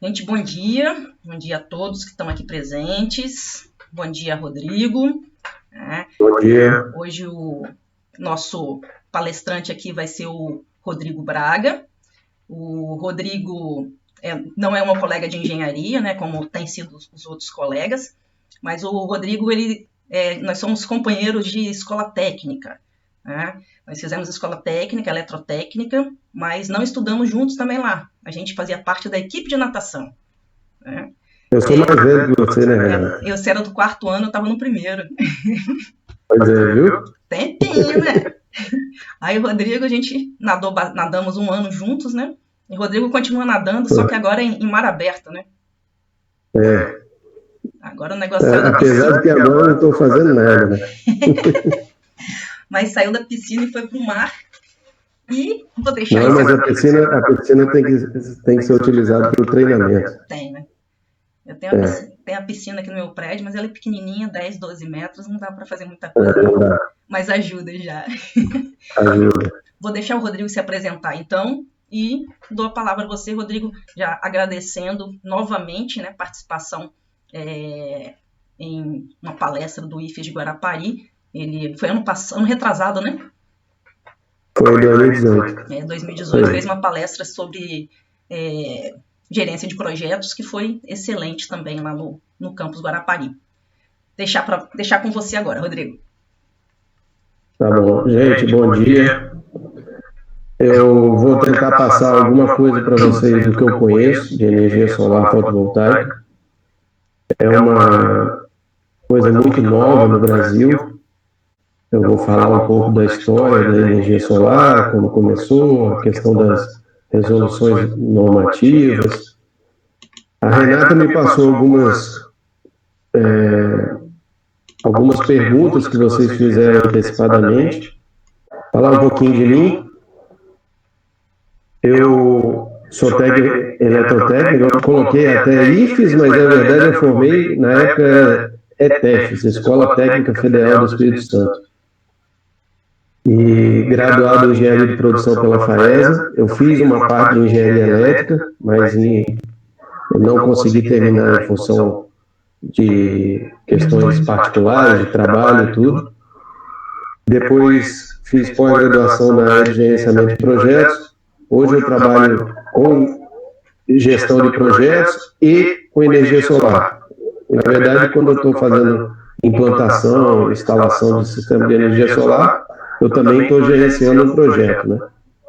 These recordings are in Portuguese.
Gente, bom dia. Bom dia a todos que estão aqui presentes. Bom dia, Rodrigo. Bom dia. Hoje o nosso palestrante aqui vai ser o Rodrigo Braga. O Rodrigo não é um colega de engenharia, né, como tem sido os outros colegas, mas o Rodrigo, nós somos companheiros de escola técnica, né? Nós fizemos escola técnica, eletrotécnica, mas não estudamos juntos também lá. A gente fazia parte da equipe de natação, né? Eu sou mais velho que você, né, Renato? Eu era do 4º ano, eu estava no 1º. Pois é, viu? Tempinho, né? Aí o Rodrigo, a gente nadamos 1 ano juntos, né? E o Rodrigo continua nadando, só que agora em mar aberto, né? É. Agora o negócio saiu da Apesar piscina. de que agora eu não estou fazendo nada, né? Mas saiu da piscina e foi pro mar. E vou deixar Não, mas a piscina tem que ser utilizada para o treinamento. Tem, né? Eu tenho a piscina aqui no meu prédio, mas ela é pequenininha, 10, 12 metros, não dá para fazer muita coisa. Não dá. Mas ajuda já. Ajuda. Vou deixar o Rodrigo se apresentar, então, e dou a palavra a você, Rodrigo, já agradecendo novamente, né, participação em uma palestra do IFES de Guarapari. Ele foi ano retrasado, né? Foi em 2018. 2018, fez uma palestra sobre gerência de projetos, que foi excelente também lá no campus Guarapari. Deixar com você agora, Rodrigo. Tá bom. Gente, bom dia. Eu vou tentar passar alguma coisa para vocês do que eu conheço de energia solar fotovoltaica. É uma coisa muito nova no Brasil. Eu vou falar um pouco da história da energia solar, como começou, a questão das resoluções normativas. A Renata me passou algumas perguntas que vocês fizeram antecipadamente. Falar um pouquinho de mim. Eu sou técnico eletrotécnico, eu coloquei até IFES, mas na verdade eu formei, na época, ETEFES, Escola Técnica Federal do Espírito Santo. E graduado em Engenharia de Produção pela FAESA, eu fiz uma parte de Engenharia Elétrica, mas eu não consegui terminar em função de questões particulares, de trabalho e tudo. Depois fiz pós-graduação na área de gerenciamento de projetos. Hoje eu trabalho com gestão de projetos e com energia solar. Na verdade, quando eu estou fazendo implantação, instalação de sistema de energia solar, eu também estou gerenciando um projeto, né?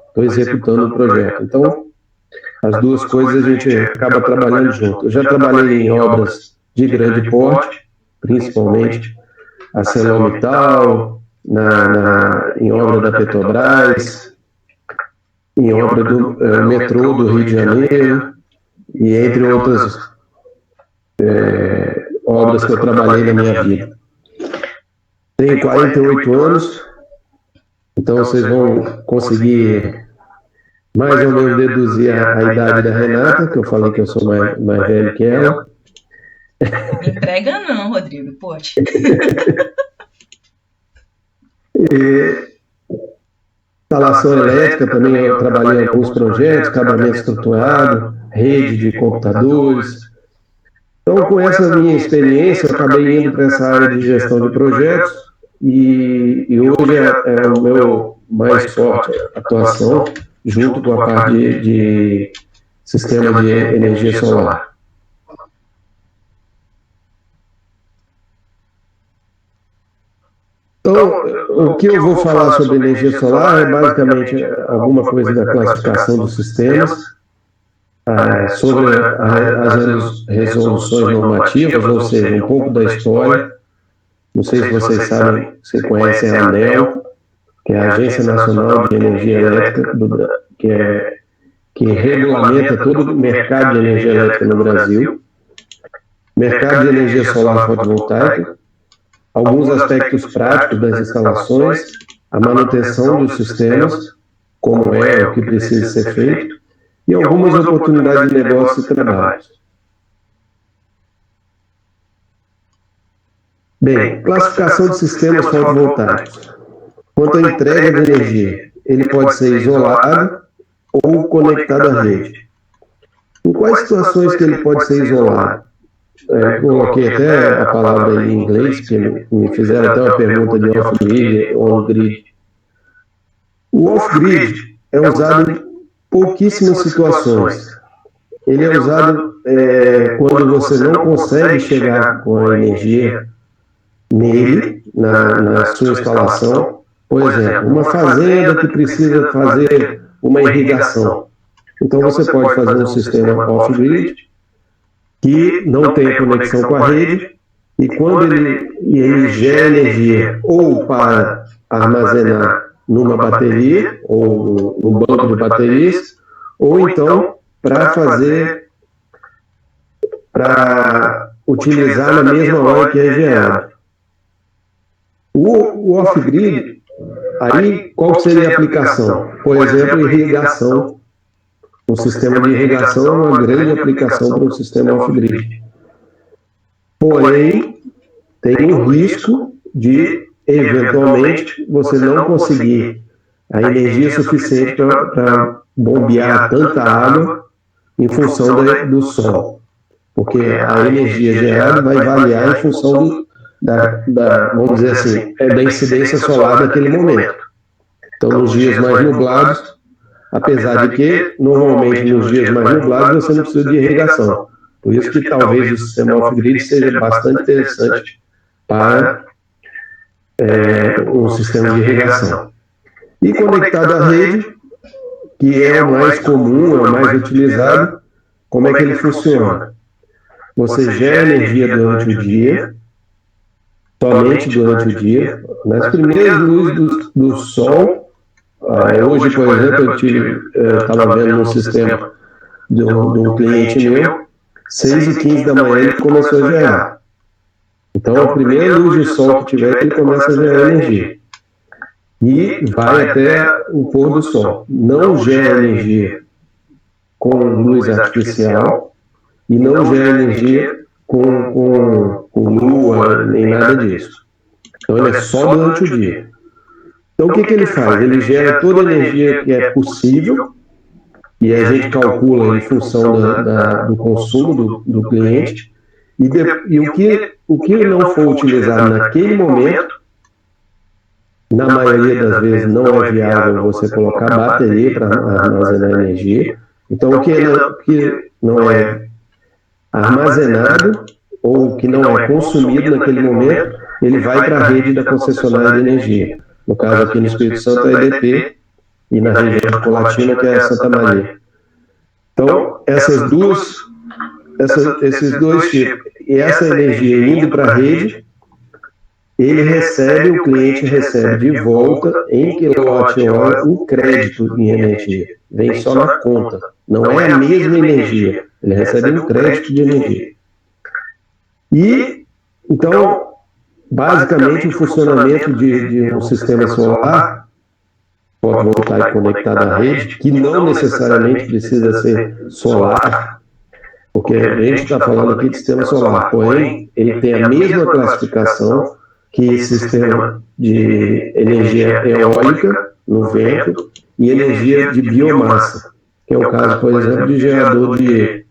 Estou executando um projeto. Então, as duas coisas a gente acaba trabalhando junto. Eu já trabalhei em obras de grande porte, principalmente a ArcelorMittal, em obra da Petrobras, em obra do metrô do Rio de Janeiro, e entre outras obras que eu trabalhei na minha vida. Tenho 48 anos, então vocês vão conseguir mais ou menos deduzir a idade da Renata, que eu falei que eu sou mais velho que ela. Não entrega não, Rodrigo, poxa. Instalação elétrica também, eu trabalhei em alguns projetos, acabamento estruturado, rede de computadores. Então, com essa minha experiência, eu acabei indo para essa área de gestão de projetos e hoje é o meu mais forte atuação, junto com a parte de sistema de energia solar. Então, o que eu vou falar sobre energia solar é basicamente alguma coisa da classificação dos sistemas, sobre as resoluções normativas, ou seja, um pouco da história. Não sei se vocês sabem, se conhecem a ANEEL, que é a Agência Nacional de Energia Elétrica, que regulamenta todo o mercado de energia elétrica no Brasil, mercado de energia solar fotovoltaica, alguns aspectos práticos das instalações, a manutenção dos sistemas, como o que precisa ser feito, e algumas oportunidades de negócio e trabalho. Bem, classificação de sistemas fotovoltaicos. Quanto à entrega de energia, ele pode ser isolado ou conectado à rede. Em quais situações que ele pode ser isolado? Coloquei até a palavra em inglês, que me fizeram até uma pergunta de off-grid, on-grid. O off-grid é usado em pouquíssimas situações. Ele é usado quando você não consegue chegar com a energia nele, na sua instalação. Por exemplo, uma fazenda que precisa fazer uma irrigação. Então você pode fazer um sistema off-grid que não tem conexão com a rede, e quando ele gera energia ou para armazenar numa bateria, ou no banco de baterias, ou então para utilizar na mesma hora que é gerado. O off-grid, aí qual seria a aplicação? Por exemplo, irrigação. Um sistema de irrigação é uma grande aplicação para um sistema off-grid. Porém, tem um risco de, eventualmente, você não conseguir a energia suficiente para bombear tanta água em função do sol. Porque a energia gerada vai variar em função vamos dizer assim, da incidência solar daquele momento. Então, nos dias mais nublados, apesar de que, normalmente, nos dias mais nublados, você não precisa de irrigação. Por isso que talvez o sistema off-grid seja bastante interessante para um sistema de irrigação. E conectado à rede, que é o mais comum, é o mais utilizado, como é que ele funciona? Você gera energia durante o dia, somente durante o dia. Nas primeiras luzes do sol, hoje, por exemplo, eu estava vendo um sistema de um cliente meu, 6h15 da manhã ele começou a gerar. Então, a primeira luz de sol que tiver, ele começa a gerar energia. E vai até o pôr do sol. Não gera energia com luz artificial e não gera energia com lua, nem nada disso. Então, ele é só durante o dia. Então, o que ele faz? Ele gera toda a energia que é possível, e a gente calcula em função do consumo do cliente, e o que não for utilizado naquele momento, na maioria das vezes não é viável você colocar bateria para armazenar energia. Então, o que não é armazenado ou que não é consumido naquele momento, ele vai para a rede da concessionária de energia. No caso aqui no Espírito Santo é a EDP, e na região de Colatina, que é a Santa Maria. Então, esses dois tipos, e essa energia indo para a rede, o cliente recebe de volta em quilowatt-hora um crédito em energia. Vem só na conta. Não é a mesma energia. Ele recebe um crédito de energia. E, então, basicamente, o funcionamento de um sistema solar fotovoltaico conectado à rede, que não necessariamente precisa ser solar, porque a gente está falando aqui de sistema solar, porém, ele tem a mesma classificação que sistema de energia eólica no vento e energia de biomassa, que é o caso, por exemplo, de gerador de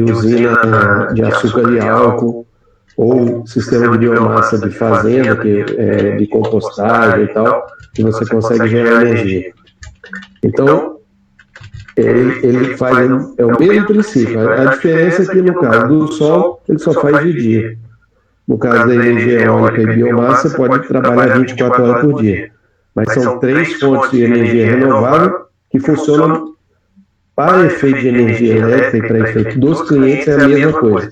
usina de açúcar e álcool, ou sistema de biomassa de fazenda, de compostagem e tal, que você consegue gerar energia. Então, ele faz o mesmo princípio. A diferença é que, no caso do sol, ele só faz de dia. No caso da energia eólica e biomassa, você pode trabalhar 24 horas por dia. Mas são 3 fontes de energia renovável que funcionam para efeito de energia elétrica e para efeito dos clientes é a mesma coisa.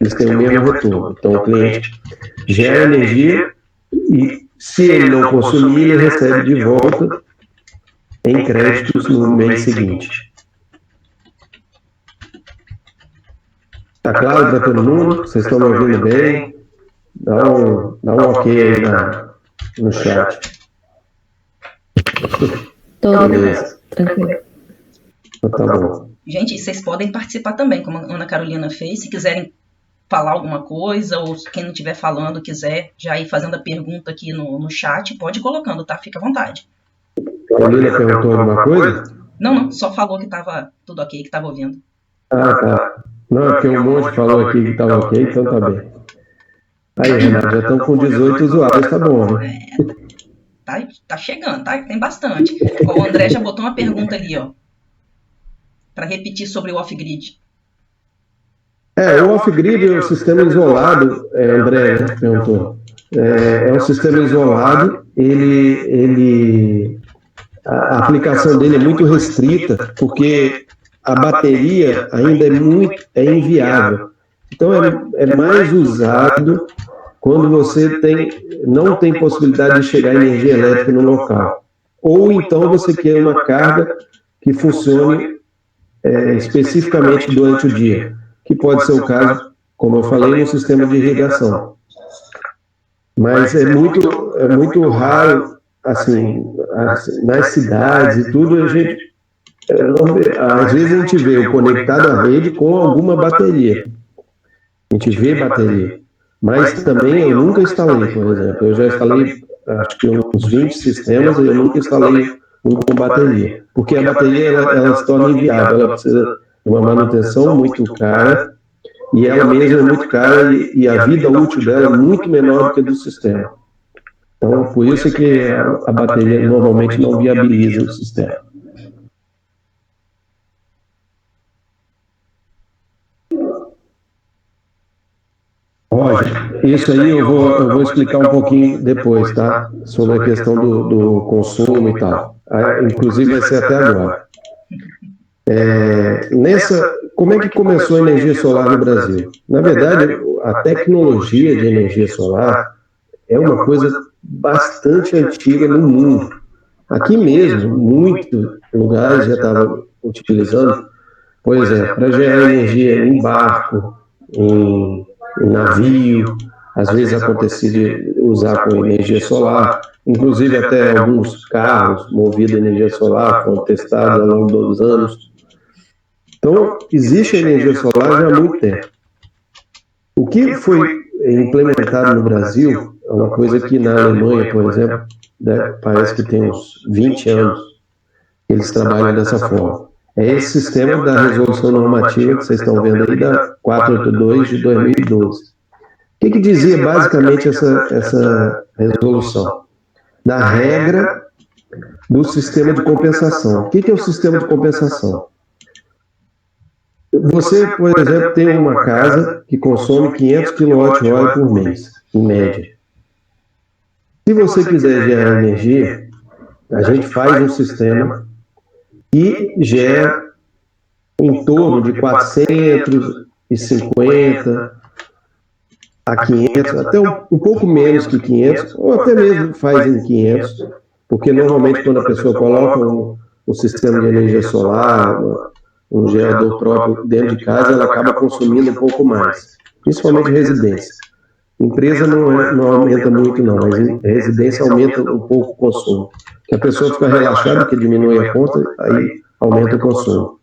Eles têm o mesmo retorno. Então, o cliente gera energia e, se ele não consumir, ele recebe de volta em créditos no mês seguinte. Está claro para todo mundo? Vocês estão me ouvindo bem? Dá um ok aí no chat. Beleza. Tranquilo. Tá bom. Gente, vocês podem participar também, como a Ana Carolina fez, se quiserem falar alguma coisa, ou quem não estiver falando quiser já ir fazendo a pergunta aqui no chat, pode ir colocando, tá? Fica à vontade. A Carolina perguntou alguma coisa? Não, só falou que estava tudo ok, que estava ouvindo. Ah, tá. Não, é porque um monte falou aqui que estava ok, então tá bem. Aí, Renato, já estão com 18 usuários, tá bom, né? Tá chegando, tá? Tem bastante. Ó, o André já botou uma pergunta ali, ó, para repetir sobre o off-grid. O off-grid é um sistema isolado, André, né, perguntou. É um sistema isolado, a aplicação dele é muito restrita, porque a bateria ainda é inviável. Então, é mais usado quando você não tem possibilidade de chegar energia elétrica no local. Ou então você quer uma carga que funcione especificamente durante o dia, que pode ser o caso, como eu falei, no sistema de irrigação. Mas é muito raro, assim, nas cidades e tudo, às vezes a gente vê o conectado à rede com alguma bateria. A gente vê bateria. Mas também eu nunca instalei, por exemplo. Eu já instalei, acho que uns 20 sistemas e eu nunca instalei um com bateria. Porque a bateria ela se torna inviável, ela precisa de uma manutenção muito cara e ela mesma é muito cara e a vida útil dela é muito menor do que a do sistema. Então, por isso é que a bateria normalmente não viabiliza o sistema. Roger, isso aí eu vou explicar um pouquinho depois, tá? Sobre a questão do consumo e tal. Inclusive vai ser até agora. Como é que começou a energia solar no Brasil? Na verdade, a tecnologia de energia solar é uma coisa bastante antiga no mundo. Aqui mesmo, muitos lugares já estavam utilizando, por exemplo, para gerar energia em barco, em navio, às vezes acontecia de usar com energia solar, inclusive até alguns carros movidos a energia solar foram testados ao longo dos anos. Então, existe a energia solar já há muito tempo. O que foi implementado no Brasil é uma coisa que na Alemanha, por exemplo, parece que tem uns 20 anos que eles trabalham dessa forma. É esse sistema da resolução normativa que vocês estão vendo aí, da 482 de 2012. O que dizia basicamente essa resolução? Da regra do sistema de compensação. O que é o sistema de compensação? Você, por exemplo, tem uma casa que consome 500 kWh por mês, em média. Se você quiser gerar energia, a gente faz um sistema e gera em torno de 450 a 500, até um pouco menos que 500, ou até mesmo faz em 500, porque normalmente quando a pessoa coloca um sistema de energia solar, um gerador próprio dentro de casa, ela acaba consumindo um pouco mais, principalmente residência. Empresa não aumenta muito não, mas residência aumenta um pouco o consumo. Que a pessoa fica relaxada, que diminui a conta, aí aumenta o consumo.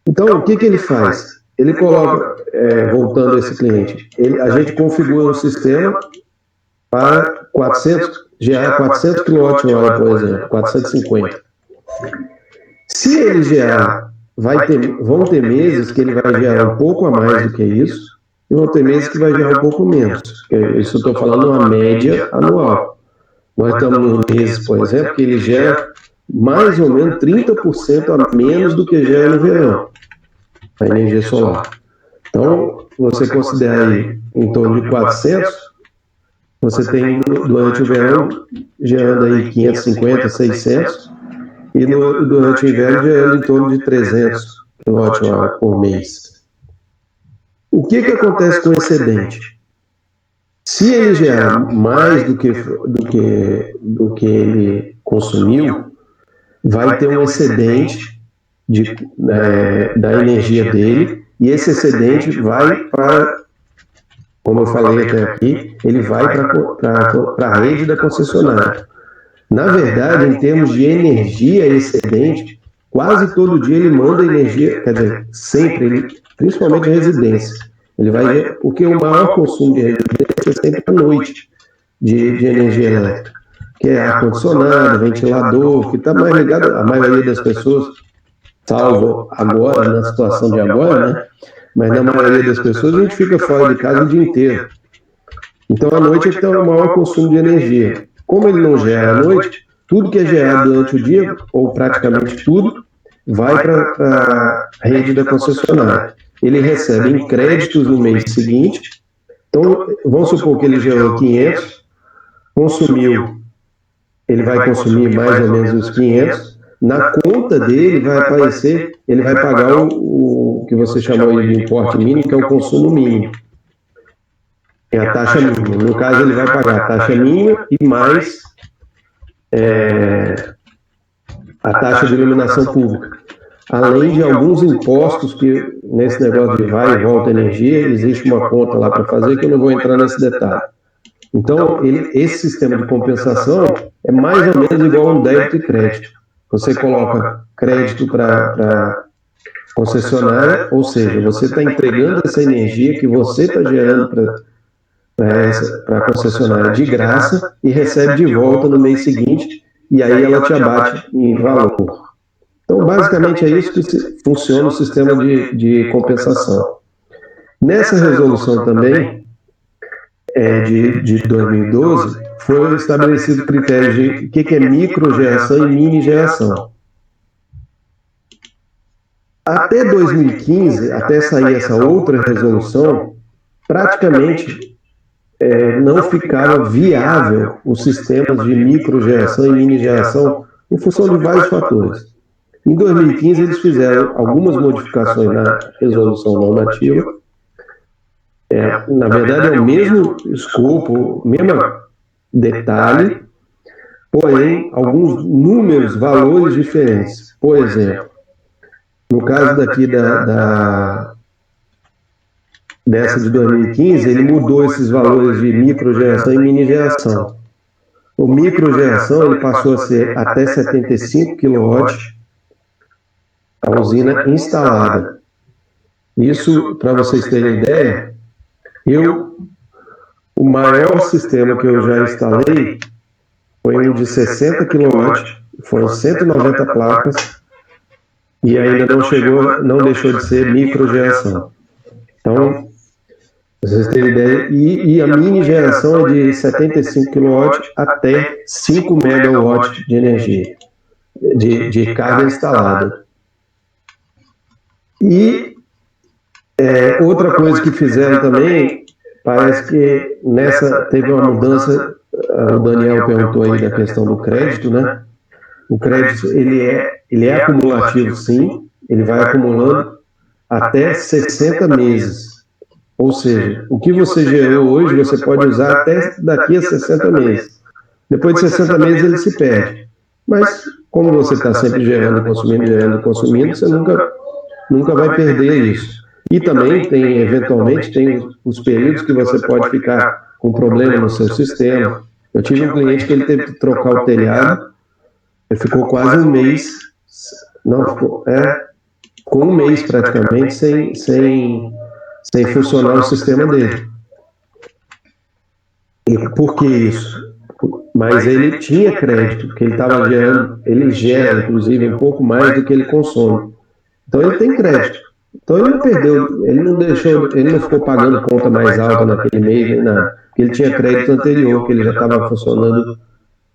Então, o que ele faz? Ele coloca, voltando a esse cliente, a gente configura um sistema para gerar 400 kWh, por exemplo, 450. Se ele gerar, vão ter meses que ele vai gerar um pouco a mais do que isso, e vão ter meses que vai gerar um pouco menos. Isso eu estou falando uma média anual. Nós estamos nos meses, por exemplo, que ele gera mais ou menos 30% a menos do que gera no verão, a energia solar. Então, você considera aí em torno de 400, você tem durante o verão gerando aí 550, 600, e durante o inverno gerando em torno de 300 kWh por mês. O que acontece com o excedente? Se ele gerar mais do que ele consumiu, vai ter um excedente da energia dele, e esse excedente vai para, como eu falei até aqui, ele vai para a rede da concessionária. Na verdade, em termos de energia excedente, quase todo dia ele manda energia, quer dizer, sempre, principalmente residência. Ele vai, porque o maior consumo de residência é sempre à noite de energia elétrica, que é ar-condicionado, ventilador, que está mais ligado, a maioria das pessoas salvo agora, na situação de agora, né? Mas na maioria das pessoas a gente fica fora de casa o dia inteiro. Então à noite é que tem o maior consumo de energia. Como ele não gera à noite, tudo que é gerado durante o dia, ou praticamente tudo, vai para a rede da concessionária. Ele recebe em créditos no mês seguinte. Então, vamos supor que ele gerou 500, consumiu, ele vai consumir mais ou menos os 500, na conta dele vai aparecer, ele vai pagar o que você chamou de importe mínimo, que é o consumo mínimo. É a taxa mínima. No caso, ele vai pagar a taxa mínima e mais a taxa de iluminação pública. Além de alguns impostos que, nesse negócio de vai e volta energia, existe uma conta lá para fazer, que eu não vou entrar nesse detalhe. Então, esse sistema de compensação é mais ou menos igual a um débito e crédito. Você coloca crédito para concessionária, ou seja, você está entregando essa energia que você está gerando para a concessionária de graça e recebe de volta no mês seguinte, e aí ela te abate em valor. Então, basicamente, é isso que funciona o sistema de compensação. Nessa resolução também, de 2012, foi estabelecido critério de o que é microgeração e mini geração. Até 2015, até sair essa outra resolução, praticamente não ficava viável os sistemas de microgeração e mini geração em função de vários fatores. Em 2015, eles fizeram algumas modificações na resolução normativa. Na verdade, é o mesmo escopo, o mesmo detalhe, porém, alguns números, valores diferentes. Por exemplo, no caso daqui dessa de 2015, ele mudou esses valores de microgeração e mini geração. O microgeração ele passou a ser até 75 kW, a usina instalada. Isso, para vocês terem ideia, o maior sistema que eu já instalei foi um de 60 kW, foram 190 placas, e ainda não deixou de ser microgeração. Então, vocês terem ideia, e a mini geração é de 75 kW até 5 MW de energia, de carga instalada. E outra coisa que fizeram também, parece que teve uma mudança, o Daniel perguntou aí da questão do crédito, né? O crédito, ele é acumulativo sim, ele vai acumulando até 60 meses. Ou seja, o que você gerou hoje, você pode usar até daqui a 60 meses. Depois de 60 meses ele se perde. Mas, como você está sempre gerando, consumindo, você nunca vai perder isso. E também eventualmente, tem os períodos que você pode ficar com problema no seu sistema. Eu tive um cliente que ele teve que trocar o telhado, ele ficou quase um mês, ficou um mês praticamente sem funcionar o sistema dele. E por que isso? Mas ele tinha crédito, porque ele gera, inclusive, um pouco mais do que ele consome. Então ele tem crédito. Então ele não perdeu, ele não ficou pagando conta mais alta naquele mês, nem nada. Porque ele tinha crédito anterior, que ele já estava funcionando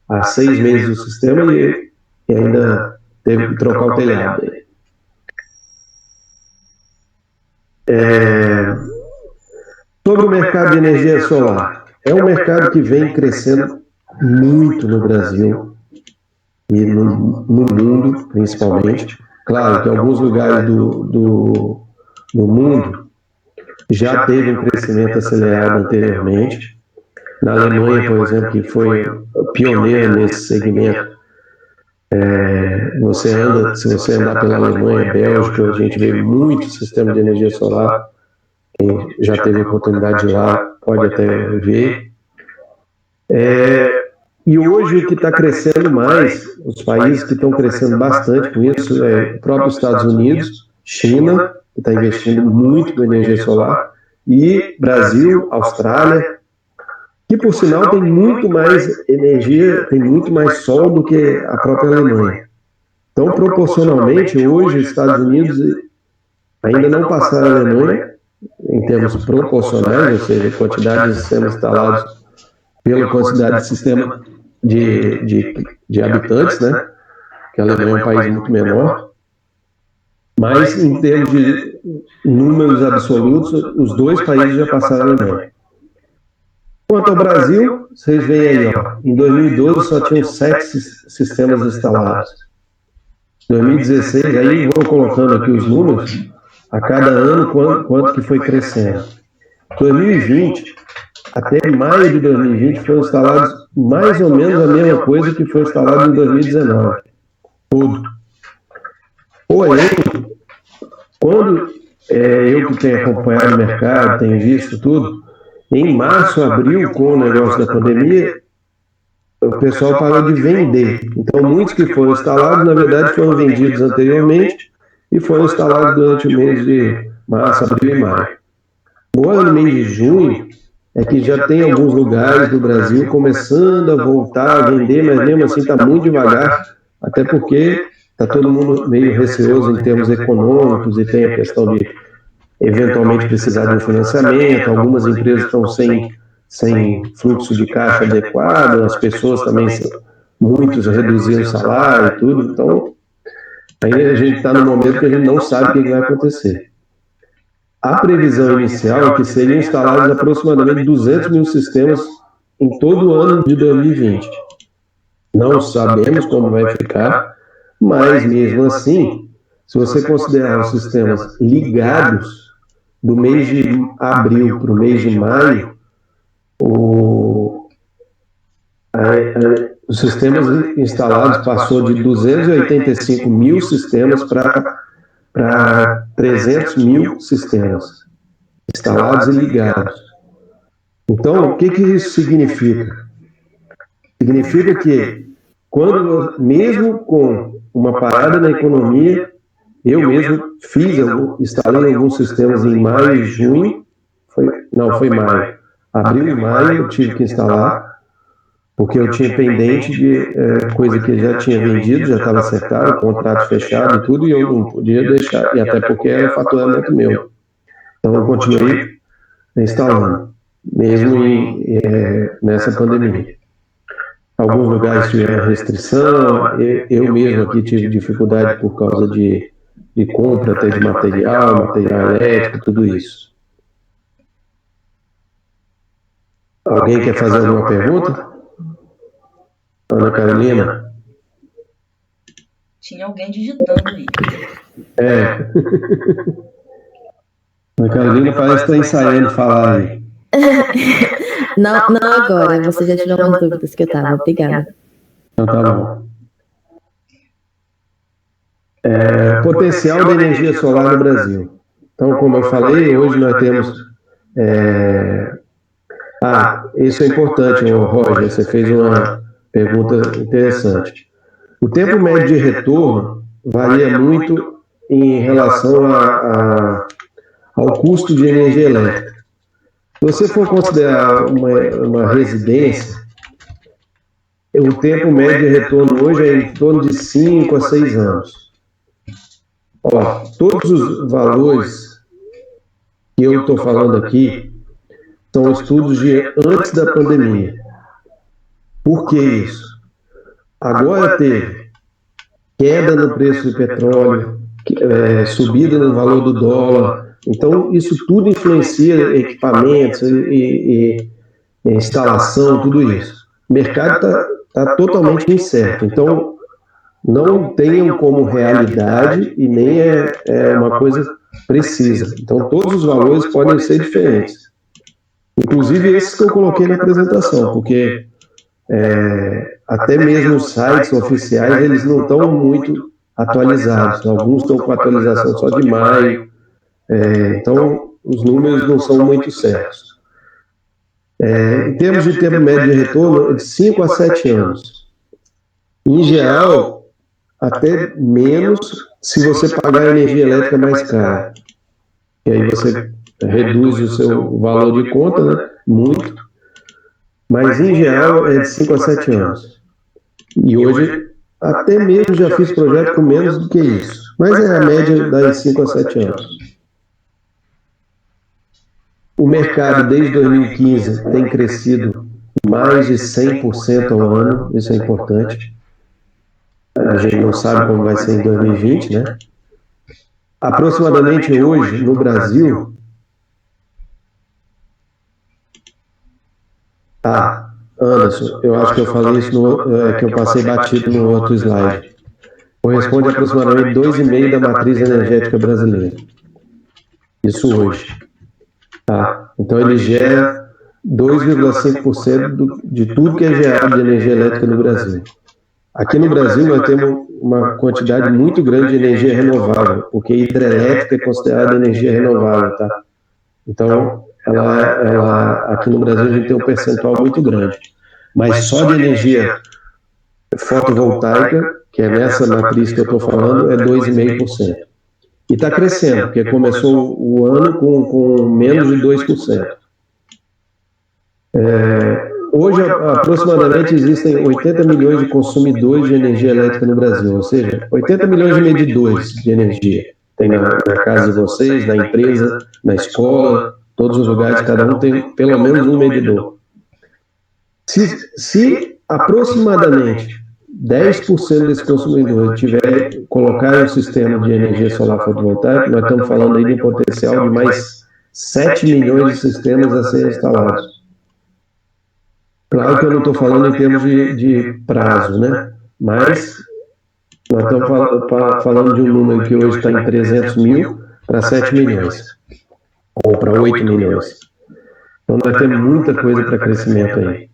há 6 meses o sistema e ainda teve que trocar o telhado dele. Sobre o mercado de energia solar. É um mercado que vem crescendo muito no Brasil e no mundo, principalmente. Claro que em alguns lugares do mundo já teve um crescimento acelerado anteriormente. Na Alemanha, por exemplo, que foi pioneiro nesse segmento, se você andar pela Alemanha, Bélgica, a gente vê muito sistema de energia solar. Quem já teve a oportunidade de ir lá pode até ver. E hoje o que está crescendo mais, os países que estão crescendo bastante com isso, é o próprio Estados Unidos, China, que está investindo muito em energia solar, e Brasil, Austrália, que por sinal tem muito mais energia, tem muito mais sol do que a própria Alemanha. Então, proporcionalmente, hoje, os Estados Unidos ainda não passaram a Alemanha, em termos proporcionais, ou seja, quantidade de sistemas instalados pela quantidade de sistema de habitantes, né? Que a Alemanha é um país muito menor. Mas, em termos de números absolutos, os dois países já passaram a Alemanha. Quanto ao Brasil, vocês veem aí, ó, em 2012 só tinham 7 sistemas instalados. Em 2016, aí vou colocando aqui os números, a cada ano quanto que foi crescendo. 2020, até maio de 2020, foram instalados mais ou menos a mesma coisa que foi instalado em 2019. Tudo. Porém, quando eu que tenho acompanhado o mercado, tenho visto tudo, em março, abril, com o negócio da pandemia, o pessoal parou de vender. Então, muitos que foram instalados, na verdade, foram vendidos anteriormente e foram instalados durante o mês de março, abril e maio. Agora, no mês de junho, é que já tem alguns lugares do Brasil começando a voltar a vender, mas mesmo assim está muito devagar, até porque está todo mundo meio receoso em termos econômicos e tem a questão de eventualmente precisar de um financiamento, algumas empresas estão sem fluxo de caixa adequado, as pessoas também, muitos reduziram o salário e tudo, então ainda a gente está no momento que a gente não sabe o que vai acontecer. A previsão inicial é que seriam instalados aproximadamente 200 mil sistemas em todo o ano de 2020. Não sabemos como vai ficar, mas mesmo assim, se você considerar os sistemas ligados do mês de abril para o mês de maio, os sistemas instalados passou de 285 mil sistemas para 300 mil sistemas instalados e ligados. Então, o que isso significa? Significa que, mesmo com uma parada na economia, eu mesmo instalei alguns sistemas em maio e junho, foi maio. Abril e maio eu tive que instalar, porque eu tinha pendente de coisa que já tinha vendido, já estava acertado, contrato fechado e tudo, e eu não podia deixar, e até porque era faturamento meu. Então eu continuei instalando, mesmo nessa pandemia. Alguns lugares tiveram restrição, eu mesmo aqui tive dificuldade por causa de compra até de material elétrico, tudo isso. Alguém quer fazer alguma pergunta? Ana Carolina? Tinha alguém digitando aí. Ana Carolina parece que está ensaiando falar aí. Não agora, você já tirou umas dúvidas que eu estava. Obrigada. Então tá bom. Potencial da energia solar no Brasil. Então, como eu falei, hoje nós temos... isso é importante, Roger, você fez uma pergunta interessante. O tempo médio de retorno varia muito em relação ao custo de energia elétrica. Se você for considerar uma residência, o tempo médio de retorno hoje é em torno de 5 a 6 anos. Todos os valores que eu estou falando aqui são estudos de antes da pandemia. Por que isso? Agora teve queda no preço do petróleo, subida no valor do dólar. Então, isso tudo influencia equipamentos e instalação, tudo isso. O mercado está totalmente incerto. Então, não tenham como realidade e nem é uma coisa precisa. Então, todos os valores podem ser diferentes. Inclusive esses que eu coloquei na apresentação, porque até mesmo os sites oficiais, eles não estão muito atualizados. Alguns estão com atualização só de maio. Então, os números não são muito certos. Em termos de tempo médio de retorno, de 5 a 7 anos. Em geral, até menos se você pagar a energia elétrica mais cara. E aí você reduz o seu valor de conta, né? Muito. Mas, em geral, é de 5 a 7 anos. E hoje até mesmo já fiz projeto com menos do que isso. Mas é a média das 5 a 7 anos. O mercado, desde 2015, tem crescido mais de 100% ao ano. Isso é importante. A gente não sabe como vai ser em 2020, né? Aproximadamente hoje, no Brasil... Anderson, eu acho que eu falei isso, que eu passei batido no outro slide. Corresponde a aproximadamente 2,5% da matriz energética brasileira. Isso hoje. Tá? Então ele gera 2,5% de tudo que é gerado de energia elétrica no Brasil. Aqui no Brasil nós temos uma quantidade muito grande de energia renovável, porque hidrelétrica é considerada energia renovável, tá? Então, aqui no Brasil a gente tem um percentual muito grande. Mas só de energia fotovoltaica, que é nessa matriz que eu estou falando, é 2,5%. E está crescendo, porque começou o ano com menos de 2%. Hoje, aproximadamente, existem 80 milhões de consumidores de energia elétrica no Brasil, ou seja, 80 milhões de medidores de energia. Tem na casa de vocês, na empresa, na escola, todos os lugares, cada um tem pelo menos um medidor. Se aproximadamente 10% desse consumidor tiver colocar um sistema de energia solar fotovoltaica, nós estamos falando aí de um potencial de mais 7 milhões de sistemas a serem instalados. Claro que eu não estou falando em termos de prazo, né? Mas nós estamos falando de um número que hoje está em 300 mil para 7 milhões, ou para 8 milhões. Então nós temos muita coisa para crescimento aí.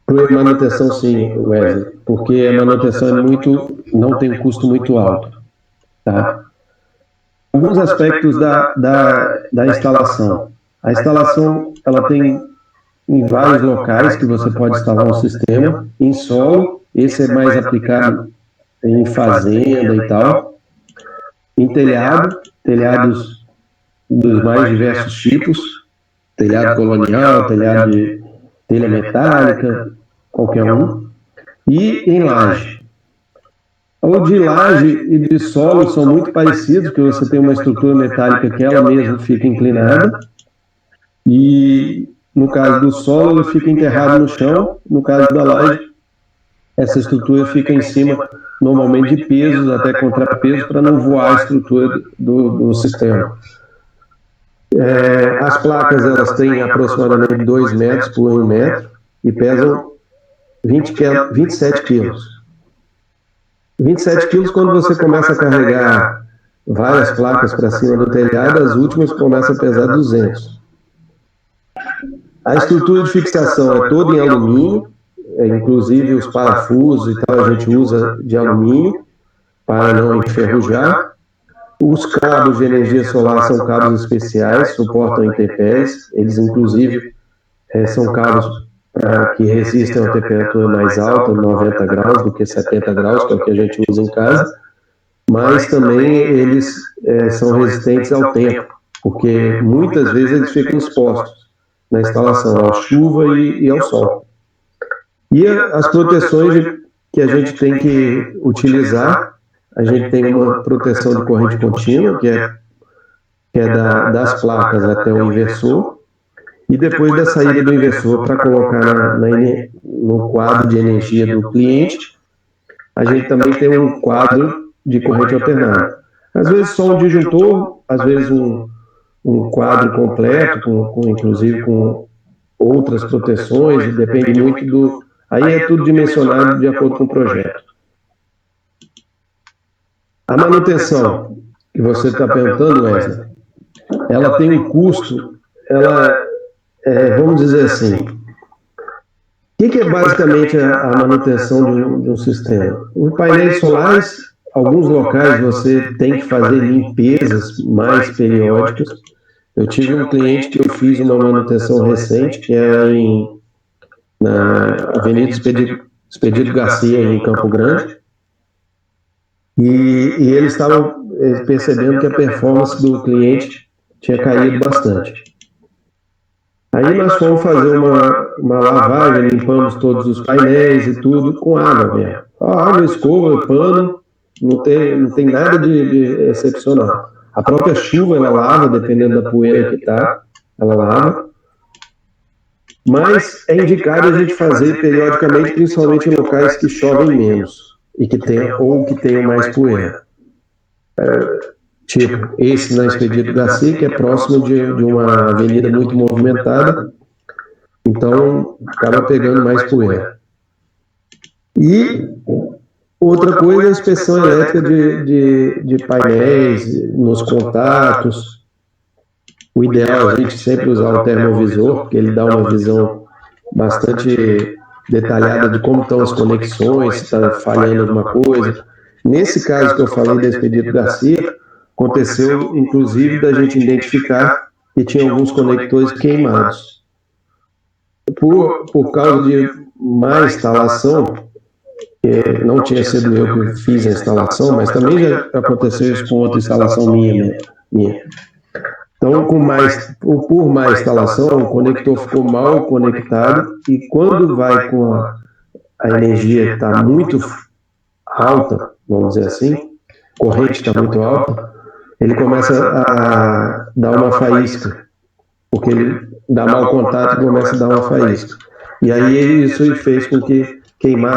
Para manutenção, sim, Wesley, porque a manutenção não tem um custo muito alto. Tá? Alguns aspectos da instalação. A instalação, ela tem em vários locais que você pode instalar um sistema. Em solo, esse é mais aplicado em fazenda e tal. Em telhados dos mais diversos tipos. Telhado colonial, telhado de telha metálica, qualquer um. E em laje. O de laje e de solo são muito parecidos, porque você tem uma estrutura metálica que ela mesma fica inclinada, e no caso do solo ele fica enterrado no chão, no caso da laje, essa estrutura fica em cima, normalmente de pesos, até contrapesos, para não voar a estrutura do sistema. As placas elas têm aproximadamente 2 metros por 1 metro e pesam 27 quilos. 27 quilos, quando você começa a carregar várias placas para cima do telhado, as últimas começam a pesar 200. A estrutura de fixação é toda em alumínio, inclusive os parafusos e tal a gente usa de alumínio para não enferrujar. Os cabos de energia solar são cabos especiais, suportam intempéries, eles inclusive são cabos que resistem a uma temperatura mais alta, 90 graus, do que 70 graus, que é o que a gente usa em casa, mas também eles são resistentes ao tempo, porque muitas vezes eles ficam expostos na instalação, à chuva e ao sol. E as proteções que a gente tem que utilizar, a gente tem uma proteção de corrente contínua, que é das placas até o inversor, e depois da saída do inversor para colocar no quadro de energia do cliente, a gente também tem um quadro de corrente alternada. Às vezes só um disjuntor, às vezes um quadro completo, inclusive com outras proteções, depende muito Aí é tudo dimensionado de acordo com o projeto. A manutenção que você está perguntando, Wesley, ela tem um custo, vamos dizer assim, o que é basicamente a manutenção de um sistema? Os painéis solares, alguns locais você tem que fazer limpezas mais periódicas. Eu tive um cliente que eu fiz uma manutenção recente, que é na Avenida Expedito Garcia, em Campo Grande, e eles estavam percebendo que a performance do cliente tinha caído bastante. Aí nós fomos fazer uma lavagem, limpamos todos os painéis e tudo com água mesmo. Água, escova, pano, não tem nada de excepcional. A própria chuva ela lava, dependendo da poeira que está, ela lava. Mas é indicado a gente fazer periodicamente, principalmente em locais que chovem menos e que tenham mais poeira. Tipo, esse na Expedito Garcia, que é próximo de uma avenida muito movimentada, então acaba pegando mais poeira. E outra coisa é a inspeção elétrica de painéis, nos contatos. O ideal é a gente sempre usar o termovisor, porque ele dá uma visão bastante detalhada de como estão as conexões, se está falhando alguma coisa. Nesse caso que eu falei da Expedito Garcia, aconteceu, inclusive, da gente identificar que tinha alguns conectores queimados. Por causa de má instalação, não tinha sido eu que fiz a instalação, mas também já aconteceu isso com outra instalação minha. Então, por má instalação, o conector ficou mal conectado e quando vai com a energia que está muito alta, vamos dizer assim, corrente está muito alta, ele começa a dar uma faísca, porque ele dá mau contato e começa a dar uma faísca. E aí isso fez com que queimou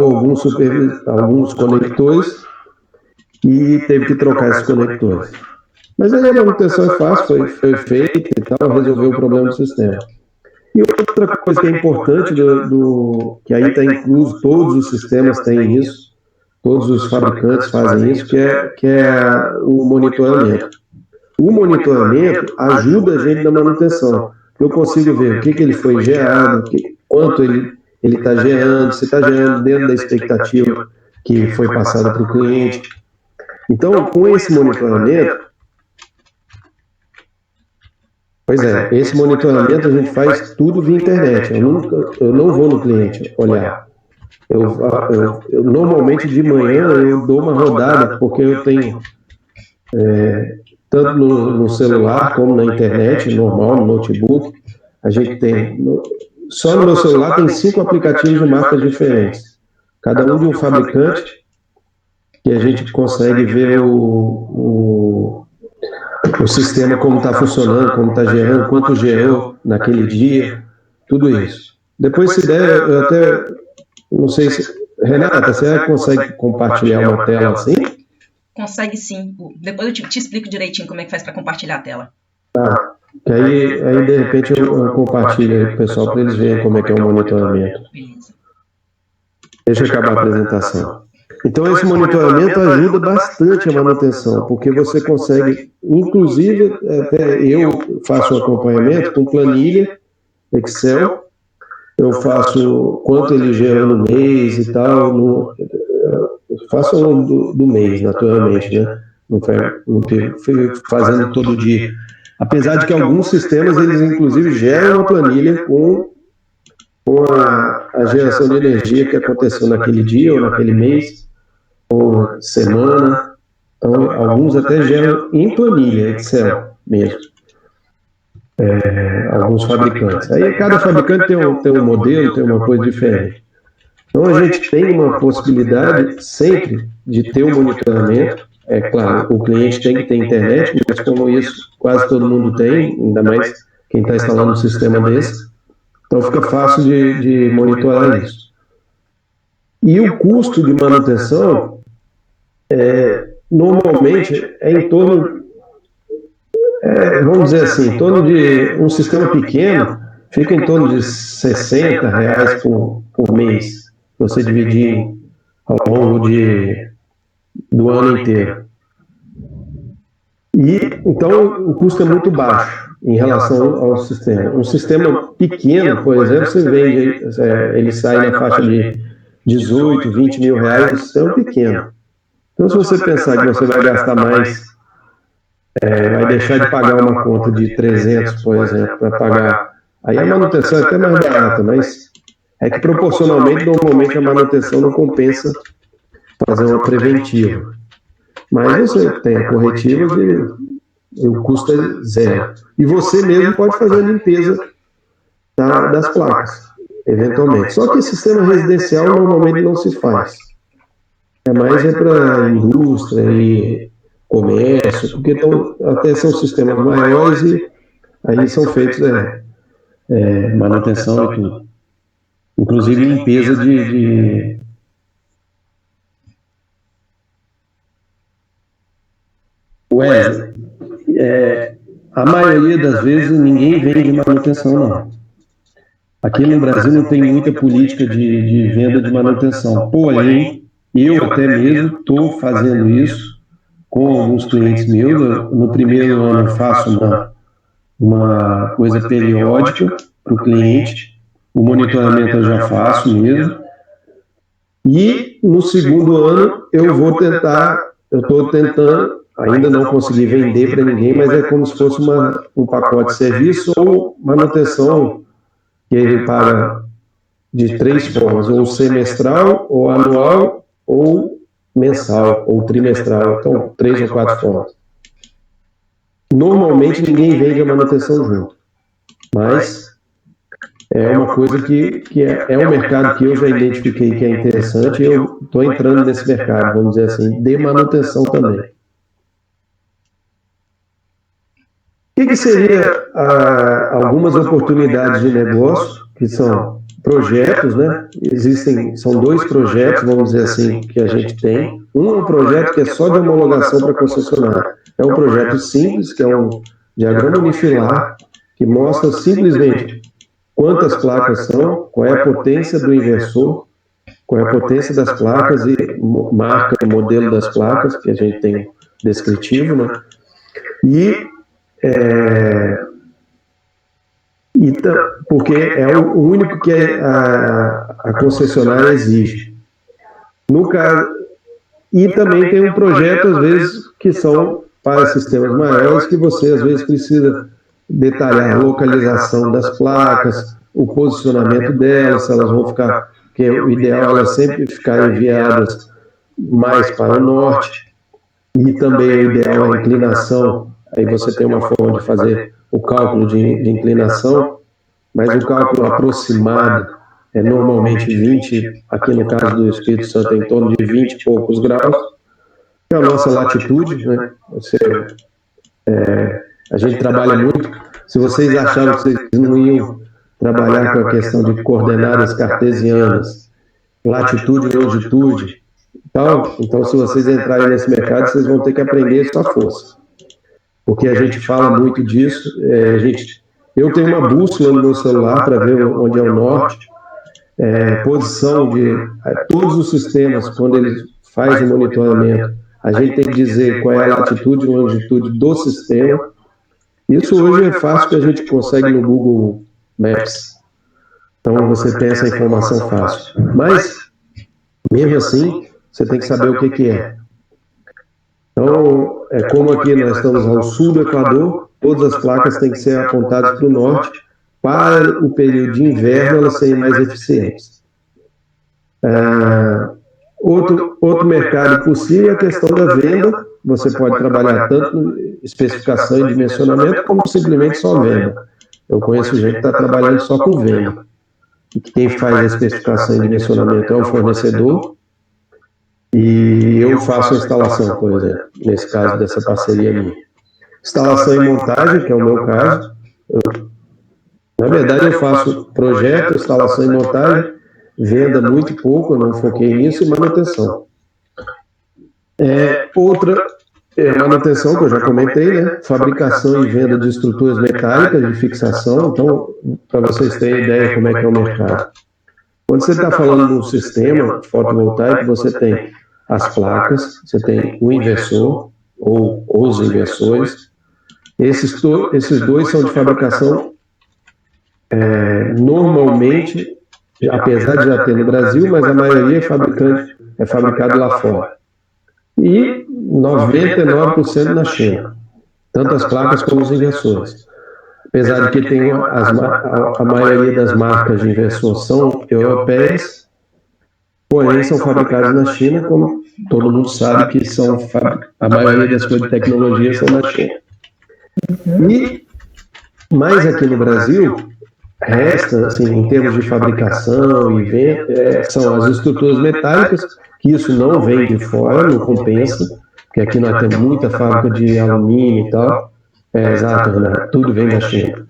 alguns conectores e teve que trocar esses conectores. Mas aí a manutenção é fácil, foi feita e tal, resolveu o problema do sistema. E outra coisa que é importante, que aí está incluso, todos os sistemas têm isso, todos os fabricantes fazem isso, que é o monitoramento. O monitoramento ajuda a gente na manutenção. Eu consigo ver o que ele foi gerado, quanto ele está gerando, se está gerando dentro da expectativa que foi passada para o cliente. Então, com esse monitoramento, esse monitoramento a gente faz tudo via internet. Eu não vou no cliente olhar. Eu normalmente de manhã eu dou uma rodada, porque eu tenho tanto no celular como na internet, normal, no notebook, a gente tem, só no meu celular tem 5 aplicativos de marcas diferentes, cada um de um fabricante, que a gente consegue ver o sistema como está funcionando, como está gerando, quanto gerou naquele dia, tudo isso. Depois, se der, eu até, não sei se... Renata, você consegue compartilhar uma tela assim? Consegue sim. Depois eu te explico direitinho como é que faz para compartilhar a tela. Que aí de repente eu compartilho aí com o pessoal para eles verem como é que é o monitoramento. Beleza. Deixa eu acabar a apresentação. Então esse monitoramento ajuda bastante a manutenção, porque você consegue, inclusive, até eu faço um acompanhamento com planilha, Excel, eu faço quanto ele gera no mês e tal, faço ao longo do mês, naturalmente, né? Não fazendo todo dia. Apesar de que alguns sistemas, eles inclusive geram uma planilha com a geração de energia que aconteceu naquele dia, ou naquele mês, ou semana. Então, alguns até geram em planilha, Excel mesmo. Alguns fabricantes. Aí cada fabricante tem um modelo, tem uma coisa diferente. Então a gente tem uma possibilidade sempre de ter um monitoramento. É claro, o cliente tem que ter internet, mas como isso quase todo mundo tem, ainda mais quem está instalando um sistema desse, então fica fácil de monitorar isso. E o custo de manutenção, normalmente, é em torno, vamos dizer assim, em torno de um sistema pequeno, fica em torno de R$60 por mês, se você dividir ao longo do ano inteiro. E, então, o custo é muito baixo em relação ao sistema. Um sistema pequeno, por exemplo, você vende, ele sai na faixa de 18, 20 mil reais, um sistema pequeno. Então, se você pensar que você vai gastar mais, vai deixar de pagar uma conta de 300, por exemplo, para pagar, aí a manutenção é até mais barata, mas é que proporcionalmente, normalmente a manutenção não compensa fazer uma preventiva. Mas você tem a corretiva O custo é zero. E você mesmo pode fazer a limpeza das placas, eventualmente. Só que sistema residencial normalmente não se faz. É mais para indústria e comércio, porque até são sistemas maiores e aí são feitos manutenção e tudo. Inclusive limpeza de Wesley, a maioria das vezes ninguém vende manutenção, não. Aqui no Brasil não tem muita política de venda de manutenção, porém, eu até mesmo estou fazendo isso com alguns clientes meus. No primeiro ano eu faço uma coisa periódica para o cliente, o monitoramento eu já faço mesmo, e no segundo ano eu estou tentando, ainda não consegui vender para ninguém, mas é como se fosse um pacote de serviço ou manutenção que ele paga de 3 formas, ou semestral, ou anual, ou mensal, ou trimestral. Então, 3 ou 4 formas. Normalmente ninguém vende a manutenção junto, mas é uma coisa que é um mercado que eu já identifiquei que é interessante, e eu estou entrando nesse mercado, vamos dizer assim, de manutenção também. O que seria algumas oportunidades de negócio, que são projetos, né? São 2 projetos, vamos dizer assim, que a gente tem. Um é um projeto que é só de homologação para concessionária. É um projeto simples, que é um diagrama unifilar, que mostra simplesmente quantas placas são, qual é a potência do inversor, qual é a potência das placas e marca e modelo das placas, que a gente tem descritivo, né? Porque é o único que a concessionária exige. No caso, e também tem um projeto, às vezes, que são para sistemas maiores, que você, às vezes, precisa detalhar a localização das placas, o posicionamento delas, se elas vão ficar, porque o ideal é elas sempre ficarem enviadas mais para o norte, e também o ideal é a inclinação. Aí você tem uma forma de fazer o cálculo de inclinação, mas o cálculo aproximado é normalmente 20, aqui no caso do Espírito Santo, em torno de 20 e poucos graus, que é a nossa latitude, né? A gente trabalha muito. Se vocês acharam que vocês não iam trabalhar com a questão de coordenadas cartesianas, latitude e longitude, então se vocês entrarem nesse mercado, vocês vão ter que aprender isso à força. Porque a gente fala muito disso. Eu tenho uma bússola no meu celular para ver onde é o norte, posição de todos os sistemas. Quando ele faz o monitoramento, a gente tem que dizer qual é a latitude e longitude do sistema. Isso hoje é fácil, que a gente consegue no Google Maps. Então você tem essa informação fácil. Mas, mesmo assim, você tem que saber o que é. Então, como aqui nós estamos ao sul do Equador, todas as placas têm que ser apontadas para o norte, para o período de inverno elas serem mais eficientes. Outro mercado possível é a questão da venda. Você pode trabalhar tanto especificação e dimensionamento, como simplesmente só venda. Eu conheço gente que está trabalhando só com venda. E quem faz a especificação e dimensionamento é o fornecedor, e eu faço a instalação, por exemplo, nesse caso dessa parceria minha. Instalação e montagem, que é o meu caso. Na verdade, eu faço projeto, instalação e montagem, venda muito pouco, eu não foquei nisso, e manutenção. Outra manutenção, que eu já comentei, né? Fabricação e venda de estruturas metálicas de fixação. Então, para vocês terem ideia como é que é o mercado. Quando você está falando de um sistema fotovoltaico, você tem as placas, você tem o inversor, ou os inversores. Esses 2 são de fabricação, normalmente, apesar de já ter no Brasil, mas a maioria é fabricado lá fora. E 99% na China, tanto as placas como os inversores. Apesar de que tem a maioria das marcas de inversor são europeias, porém são fabricadas na China, como todo mundo sabe que a maioria das coisas de tecnologia são na China. Mas aqui no Brasil, resta, assim, em termos de fabricação e venda, são as estruturas metálicas, que isso não vem de fora, não compensa, porque aqui nós temos muita fábrica de alumínio e tal. Exato, Renato, tudo vem da China.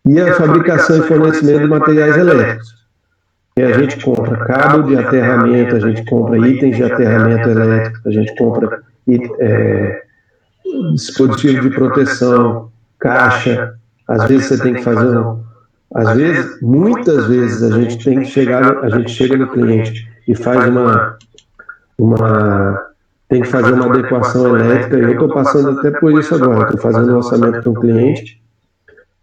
E a fabricação e fornecimento de materiais elétricos. E a gente compra cabo de aterramento, a gente compra itens de aterramento elétrico, a gente compra dispositivo de proteção, caixa. Às vezes você tem que fazer, muitas vezes a gente tem que chegar, a gente chega no cliente e faz tem que fazer uma adequação elétrica. Eu estou passando até por isso agora, estou fazendo um orçamento para um cliente.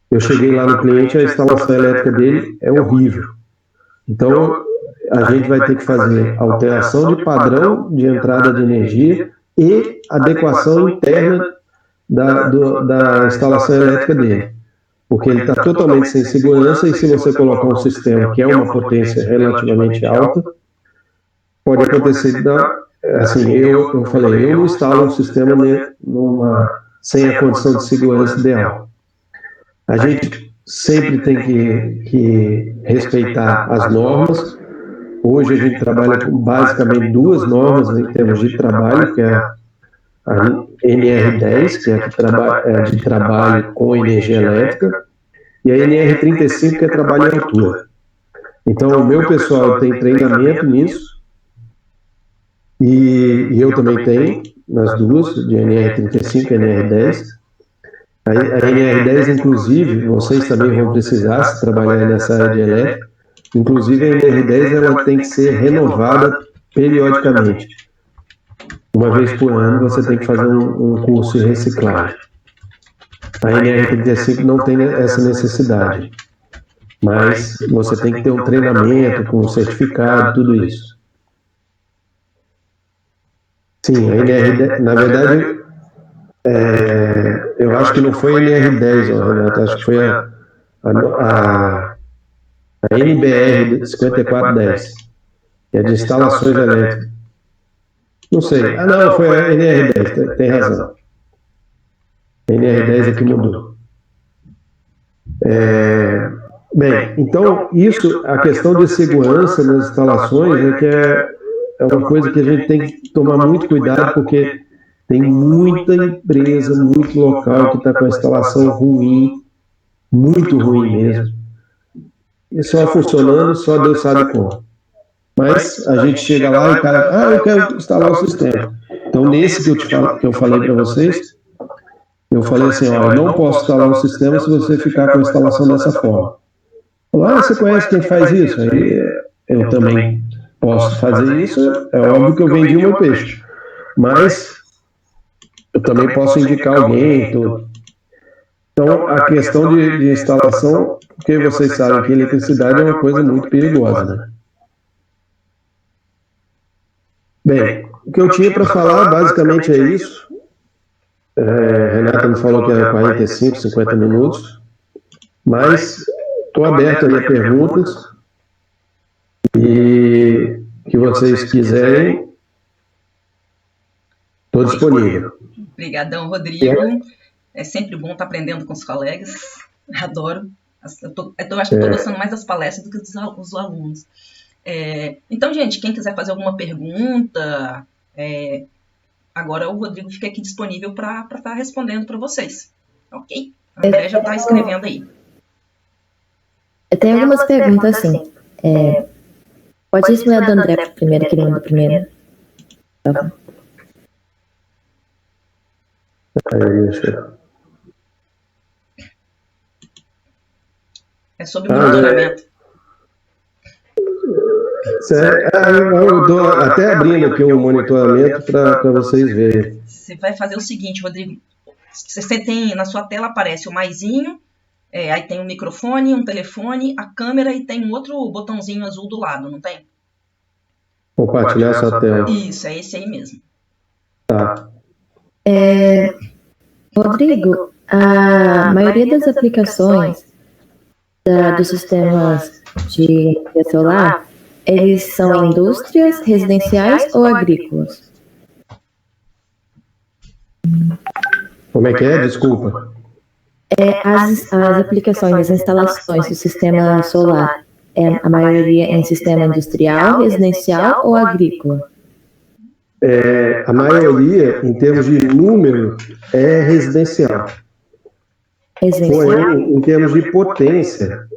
Eu cheguei lá no cliente, a instalação elétrica dele é horrível. Então, a gente vai ter que fazer alteração de padrão de entrada de energia e adequação interna da instalação elétrica dele. Porque ele está totalmente sem segurança, e se você colocar um sistema que é uma potência relativamente alta, pode acontecer assim, eu falei, eu não instalo um sistema sem a condição de segurança ideal. A gente sempre tem que respeitar as normas. Hoje a gente trabalha com basicamente duas normas em termos de trabalho, que é a NR10, que é de trabalho com energia elétrica, e a NR35, que é trabalho em altura. Então, o meu pessoal tem treinamento nisso, e eu também tenho, nas duas, de NR35 e NR10. A NR10, inclusive, vocês também vão precisar, se trabalhar nessa área de elétrica, inclusive a NR10 ela tem que ser renovada periodicamente. Uma vez por ano você tem que fazer um curso de reciclagem. A NR35 não tem essa necessidade, mas você tem que ter um treinamento com certificado, tudo isso. Sim, a NR10, na verdade, eu acho que não foi a NR10, Renato, acho que foi a NBR 5410, que é de instalações elétricas. Não sei. Não, foi a NR10, tem razão. A NR10 é que mudou. Bem, então, a questão de segurança nas instalações é uma coisa que a gente tem que tomar muito cuidado, porque tem muita empresa, muito local que está com a instalação ruim, muito ruim mesmo. E só funcionando, só Deus sabe como. Mas a gente chega lá e o cara, eu quero instalar o sistema. Então, nesse que eu falei para vocês, eu falei assim, eu não posso instalar um sistema se você ficar com a instalação dessa forma. Você conhece quem faz isso? Aí eu também posso fazer isso, é óbvio que eu vendi o meu peixe. Mas eu também posso indicar alguém, tudo. Então, a questão de instalação, porque vocês sabem que eletricidade é uma coisa muito perigosa, né? Bem, o que eu tinha para falar basicamente é isso. Renata me falou que era 45, 50 minutos, mas estou aberto aí a perguntas, e que vocês quiserem, estou disponível. Obrigadão, Rodrigo. É sempre bom estar aprendendo com os colegas. Adoro. Eu acho que estou gostando mais das palestras do que dos alunos. Então, gente, quem quiser fazer alguma pergunta, agora o Rodrigo fica aqui disponível para estar respondendo para vocês. Ok? A André já está escrevendo aí. Eu tenho algumas perguntas, assim. Pode responder a do André primeiro, que ele mandou primeiro. Tá. É sobre o monitoramento. Eu estou até abrindo aqui o monitoramento para vocês verem. Você vai fazer o seguinte, Rodrigo. Você tem, na sua tela aparece o maisinho, aí tem um microfone, um telefone, a câmera e tem um outro botãozinho azul do lado, não tem? Compartilhar sua tela. Isso, é esse aí mesmo. Tá. Rodrigo, a maioria das aplicações dos sistemas de energia solar, eles são indústrias, residenciais ou agrícolas? Como é que é? Desculpa. As aplicações, as instalações do sistema solar, a maioria em sistema industrial, residencial ou agrícola? A maioria, em termos de número, é residencial. Porém, em termos de potência,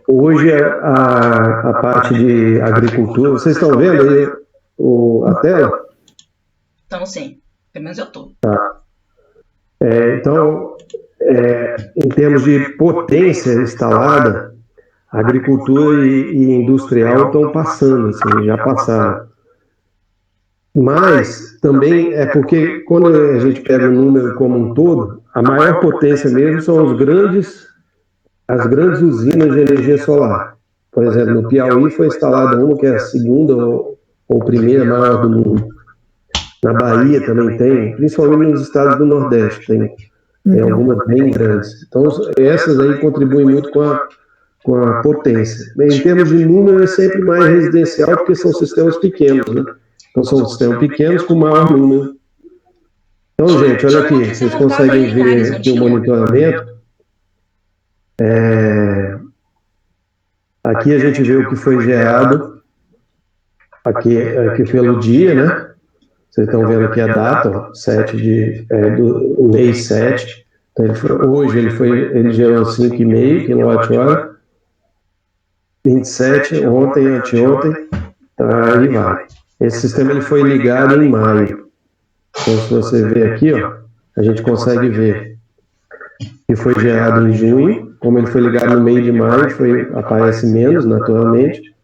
hoje a parte de agricultura, vocês estão vendo aí a tela? Então, sim, pelo menos eu estou. Tá. Então, em termos de potência instalada, agricultura e industrial estão passando, assim, já passaram. Mas também é porque quando a gente pega o número como um todo, a maior potência mesmo são as grandes usinas de energia solar. Por exemplo, no Piauí foi instalada uma que é a segunda ou primeira maior do mundo. Na Bahia também tem, principalmente nos estados do Nordeste, tem algumas bem grandes. Então, essas aí contribuem muito com a potência. Em termos de número, é sempre mais residencial, porque são sistemas pequenos, né? Então, são sistemas pequenos com maior número. Então, gente, olha aqui, vocês conseguem ver aqui o monitoramento. Aqui a gente vê o que foi gerado aqui pelo dia, né? Vocês estão vendo aqui a data, ó, 7 do mês 7. Então, hoje ele gerou 5,5 kWh. 27, ontem, anteontem, aí vai. Esse sistema ele foi ligado em maio. Então, se você ver aqui, ó, a gente consegue ver que foi gerado em junho. Como ele foi ligado no meio de maio, aparece menos, naturalmente.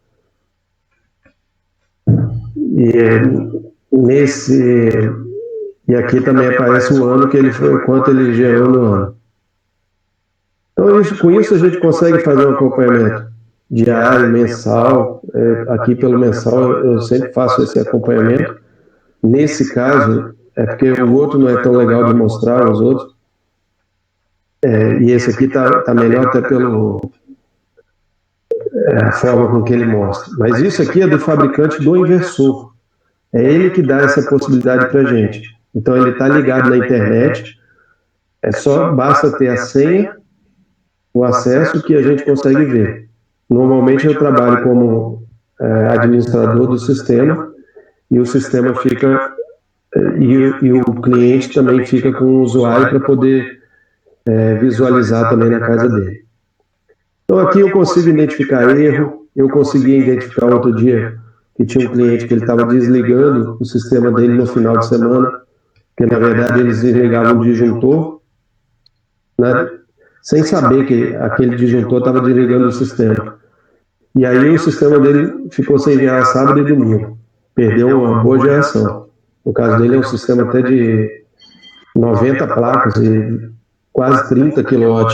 E aqui também aparece o ano que ele foi, quanto ele gerou no ano. Então, com isso a gente consegue fazer um acompanhamento diário, mensal. Aqui pelo mensal eu sempre faço esse acompanhamento. Nesse caso, é porque o outro não é tão legal de mostrar, os outros. E esse aqui tá melhor até pela forma com que ele mostra. Mas isso aqui é do fabricante do inversor. É ele que dá essa possibilidade para a gente. Então ele está ligado na internet. Basta ter a senha, o acesso que a gente consegue ver. Normalmente eu trabalho como administrador do sistema e o sistema fica e o cliente também fica com o usuário para poder visualizar também na casa dele. Então aqui eu consigo identificar erro. Eu consegui identificar outro dia que tinha um cliente que ele estava desligando o sistema dele no final de semana, que na verdade eles desligavam o disjuntor, né, sem saber que aquele disjuntor estava desligando o sistema. E aí o sistema dele ficou sem gerar sábado e domingo. Perdeu uma boa geração. No caso dele é um sistema até de 90 placas e quase 30 kW.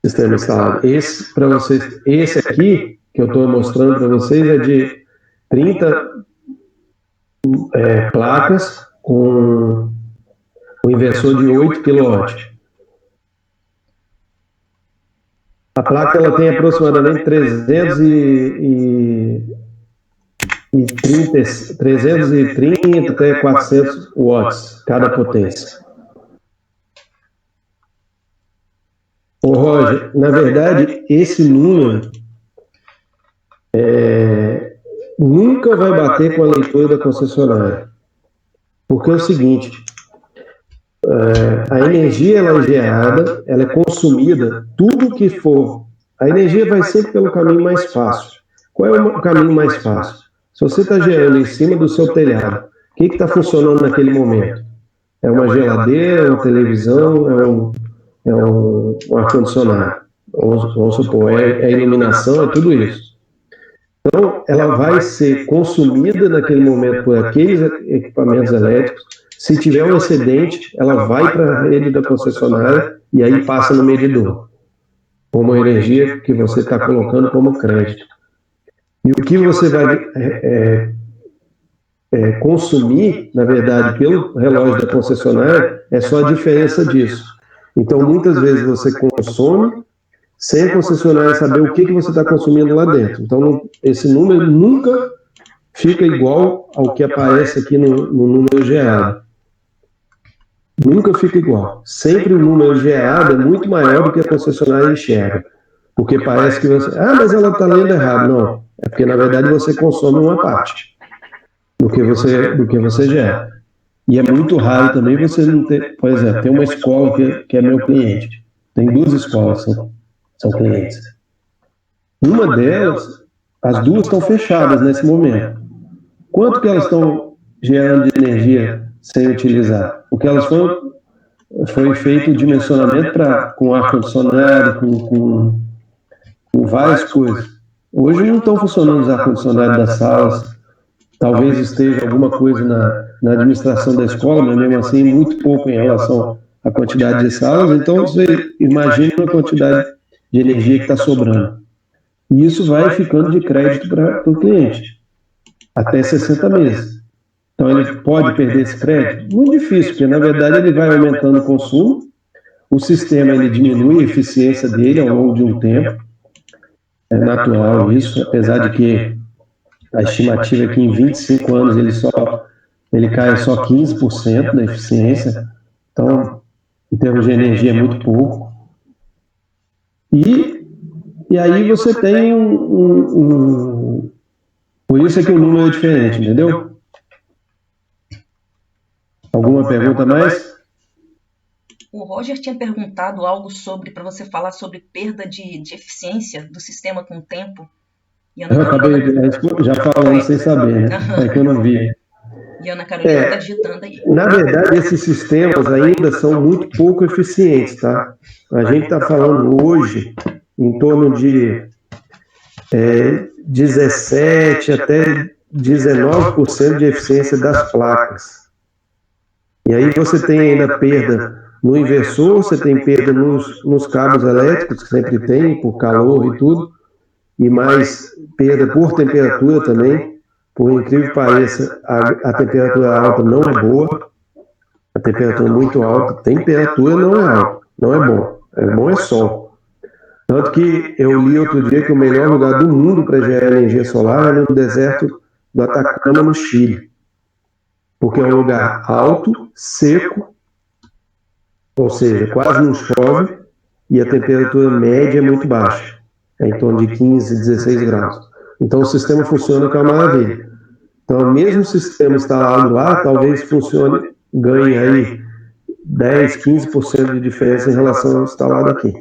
Sistema instalado. Esse aqui que eu estou mostrando para vocês é de 30 placas com um inversor de 8 kW. A placa ela tem aproximadamente 330 até 400 watts cada potência. Ô Roger, na verdade, esse número nunca vai bater com a leitura da concessionária. Porque é o seguinte, a energia ela é gerada, ela é consumida, tudo que for. A energia vai sempre pelo caminho mais fácil. Qual é o caminho mais fácil? Se você está gerando em cima do seu telhado, o que está funcionando naquele momento? É uma geladeira, uma televisão, é um ar-condicionado. Vamos supor, é iluminação, é tudo isso. Então, ela vai ser consumida naquele momento por aqueles equipamentos elétricos. Se tiver um excedente, ela vai para a rede da concessionária e aí passa no medidor, como a energia que você está colocando como crédito. E o que você vai consumir, na verdade, pelo relógio da concessionária, é só a diferença disso. Então, muitas vezes você consome sem a concessionária saber o que você está consumindo lá dentro. Então, esse número nunca fica igual ao que aparece aqui no número gerado. Nunca fica igual. Sempre o número gerado é muito maior do que a concessionária enxerga. Porque parece que você... mas ela está lendo errado. Não. É porque, na verdade, você consome uma parte do que você gera. E é muito raro também você não ter... Por exemplo, tem uma escola que é meu cliente. Tem 2 escolas que são clientes. Uma delas, as 2 estão fechadas nesse momento. Quanto que elas estão gerando de energia sem utilizar? O que elas foi feito o dimensionamento com ar-condicionado, com várias coisas. Hoje não estão funcionando os ar-condicionados das salas, talvez esteja alguma coisa na administração da escola, mas mesmo assim muito pouco em relação à quantidade de salas, então você imagina a quantidade de energia que está sobrando. E isso vai ficando de crédito para o cliente, até 60 meses. Então ele pode perder esse crédito? Muito difícil, porque na verdade ele vai aumentando o consumo, o sistema ele diminui a eficiência dele ao longo de um tempo, é natural isso, apesar de que a estimativa é que em 25 anos ele cai só 15% da eficiência, então em termos de energia é muito pouco. E aí você tem por isso é que o número é diferente, entendeu? Alguma pergunta mais? O Roger tinha perguntado algo para você falar sobre perda de eficiência do sistema com o tempo. Eu acabei já falando sem saber, né? É que eu não vi. E a Ana Carolina está digitando aí. Na verdade, esses sistemas ainda são muito pouco eficientes, tá? A gente está falando hoje em torno de 17 até 19% de eficiência das placas. E aí você tem ainda perda no inversor, você tem perda nos cabos elétricos, que sempre tem, por calor e tudo, e mais perda por temperatura também. Por incrível que pareça, a temperatura alta não é boa, a temperatura muito alta, temperatura não é alta, não é bom, é sol. Tanto que eu li outro dia que o melhor lugar do mundo para gerar energia solar é no deserto do Atacama, no Chile. Porque é um lugar alto, seco, ou seja, quase não chove, e a temperatura média é muito baixa, é em torno de 15, 16 graus. Então o sistema funciona com a maravilha. Então, mesmo o sistema instalado lá, talvez funcione, ganhe aí 10, 15% de diferença em relação ao instalado aqui.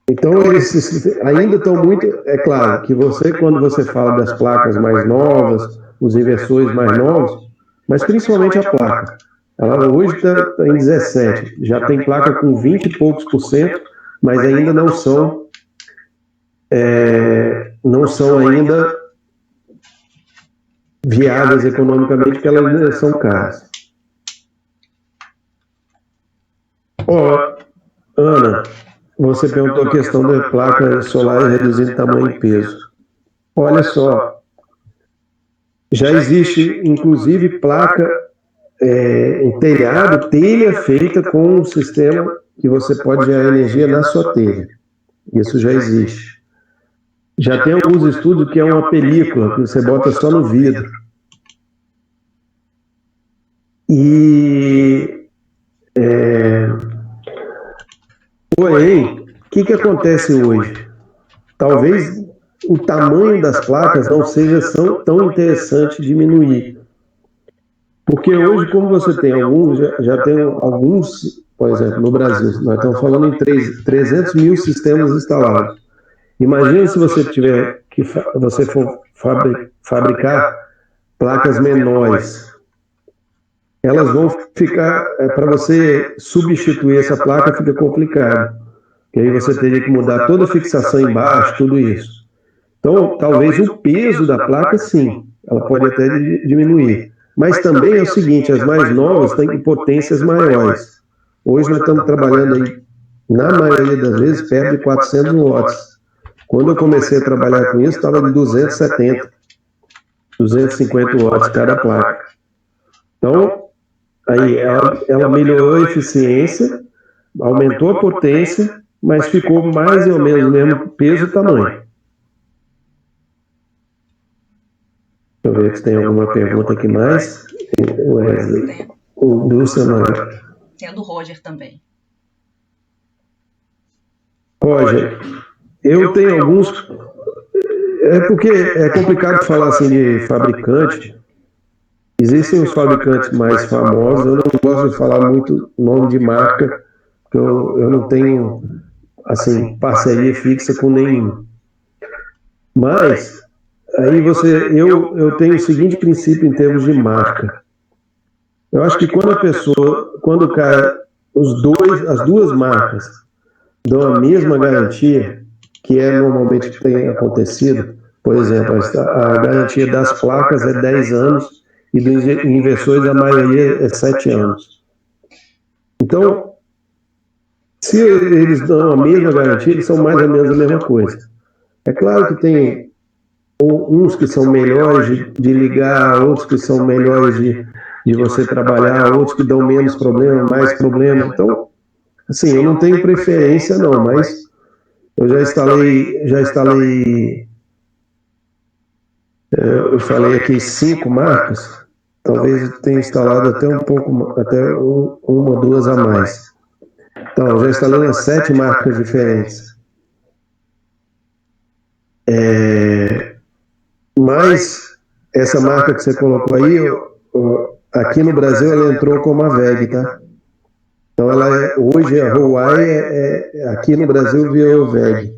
Então, eles ainda estão muito... É claro que quando você fala das placas mais novas, os inversores mais novos, mas principalmente a placa. Ela hoje está em 17, já tem placa com 20 e poucos %, mas ainda não são ainda viáveis economicamente, porque elas ainda são caras. Ana, você perguntou a questão da placa solar reduzindo tamanho e peso. Olha só, já existe, inclusive, placa em telhado, telha feita com um sistema que você pode gerar energia na sua telha. Isso já existe. Já tem alguns estudos que é uma película que você bota só no vidro. Porém, o que acontece hoje? Talvez o tamanho das placas não seja tão interessante diminuir. Porque hoje, como você tem já tem alguns, por exemplo, no Brasil, nós estamos falando em 300 mil sistemas instalados. Imagina se você for fabricar placas menores. Elas vão ficar, para você substituir essa placa fica complicado. Porque aí você teria que mudar toda a fixação embaixo, tudo isso. Então, talvez o peso da placa, sim, ela pode até diminuir. Mas também é o seguinte, as mais novas têm potências maiores. Hoje nós estamos trabalhando aí, na maioria das vezes, perto de 400 watts. Quando eu comecei a trabalhar com isso, estava de 270, 250 watts cada placa. Então, aí ela melhorou a eficiência, aumentou a potência, mas ficou mais ou menos o mesmo peso e tamanho. eu ver se tem alguma pergunta aqui mais. Wesley. O Dulce não. Tem a do Roger também. Roger, eu tenho alguns. É porque é complicado falar assim de fabricante. Existem os fabricantes mais famosos. Eu não gosto de falar muito nome de marca, porque eu não tenho assim parceria fixa com nenhum. Mas aí eu tenho o seguinte princípio em termos de marca. Eu acho que quando o cara, as duas marcas dão a mesma garantia, que é normalmente o que tem acontecido, por exemplo, a garantia das placas é 10 anos e dos inversores a maioria é 7 anos. Então, se eles dão a mesma garantia, eles são mais ou menos a mesma coisa. É claro que tem uns que são melhores de ligar, outros que são melhores de você trabalhar, outros que dão menos problema, mais problema. Então, assim, eu não tenho preferência não, mas eu já instalei, eu falei aqui 5 marcas, talvez eu tenha instalado até uma, 2 a mais. Então, eu já instalei umas 7 marcas diferentes. Mas essa marca que você colocou aí, aqui no Brasil ela entrou como a VEG, tá? Então hoje a Huawei aqui no Brasil virou VEG.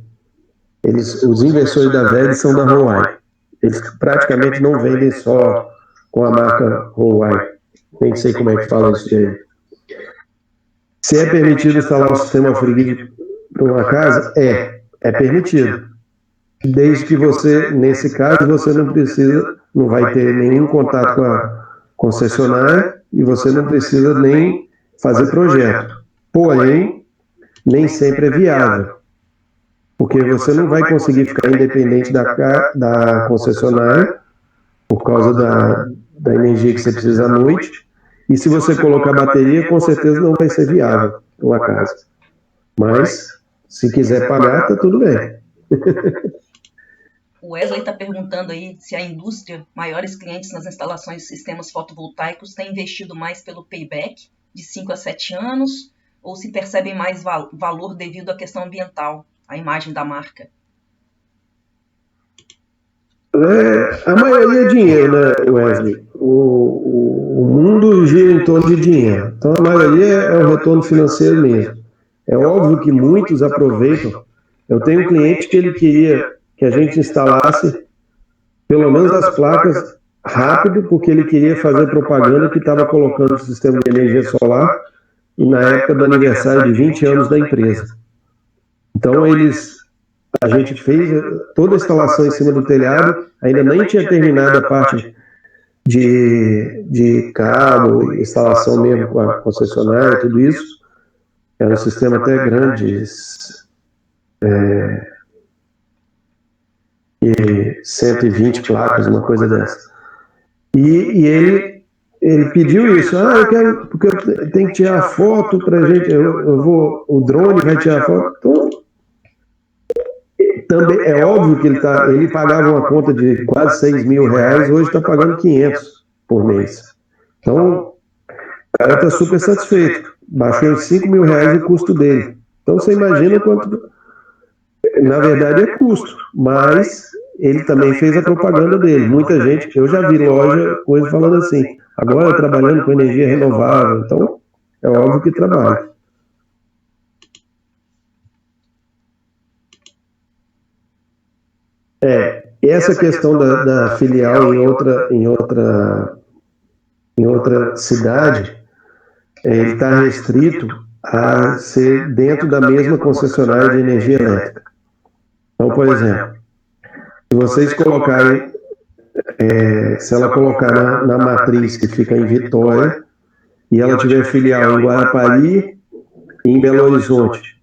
Os inversores da VEG são da Huawei. Eles praticamente não vendem só com a marca Huawei. Nem sei como é que fala isso aí. Se é permitido instalar um sistema frigorífico para uma casa, é permitido. Desde que você, nesse caso, você não vai ter nenhum contato com a concessionária e você não precisa nem fazer projeto. Porém, nem sempre é viável, porque você não vai conseguir ficar independente da concessionária por causa da energia que você precisa à noite, e se você colocar bateria, com certeza não vai ser viável uma casa. Mas, se quiser pagar, tá tudo bem. O Wesley está perguntando aí se a indústria, maiores clientes nas instalações de sistemas fotovoltaicos, tem investido mais pelo payback, de 5 a 7 anos, ou se percebem mais valor devido à questão ambiental, à imagem da marca. A maioria é dinheiro, né, Wesley? O mundo gira em torno de dinheiro. Então a maioria é o retorno financeiro mesmo. É óbvio que muitos aproveitam. Eu tenho um cliente que ele queria que a gente instalasse pelo menos as placas rápido, porque ele queria fazer propaganda que estava colocando o sistema de energia solar e na época do aniversário de 20 anos da empresa. Então a gente fez toda a instalação em cima do telhado, ainda nem tinha terminado a parte de cabo, instalação mesmo com a concessionária e tudo isso. Era um sistema até grande, e 120 placas, uma coisa dessa. E ele pediu isso. Eu quero, porque eu tenho que tirar foto pra gente, o drone vai tirar foto. Então, também é óbvio que ele pagava uma conta de quase 6 mil reais, hoje está pagando 500 por mês. Então, o cara está super satisfeito. Baixou em 5 mil reais o custo dele. Então, você imagina quanto... Na verdade, é custo, mas ele também fez a propaganda dele. Muita gente, eu já vi loja, coisa falando assim, agora trabalhando com energia renovável. Então, é óbvio que trabalha. Essa questão da filial em outra cidade, ele está restrito a ser dentro da mesma concessionária de energia elétrica. Então, por exemplo, se vocês colocarem, se ela colocar na matriz que fica em Vitória, e ela tiver filial em Guarapari e em Belo Horizonte,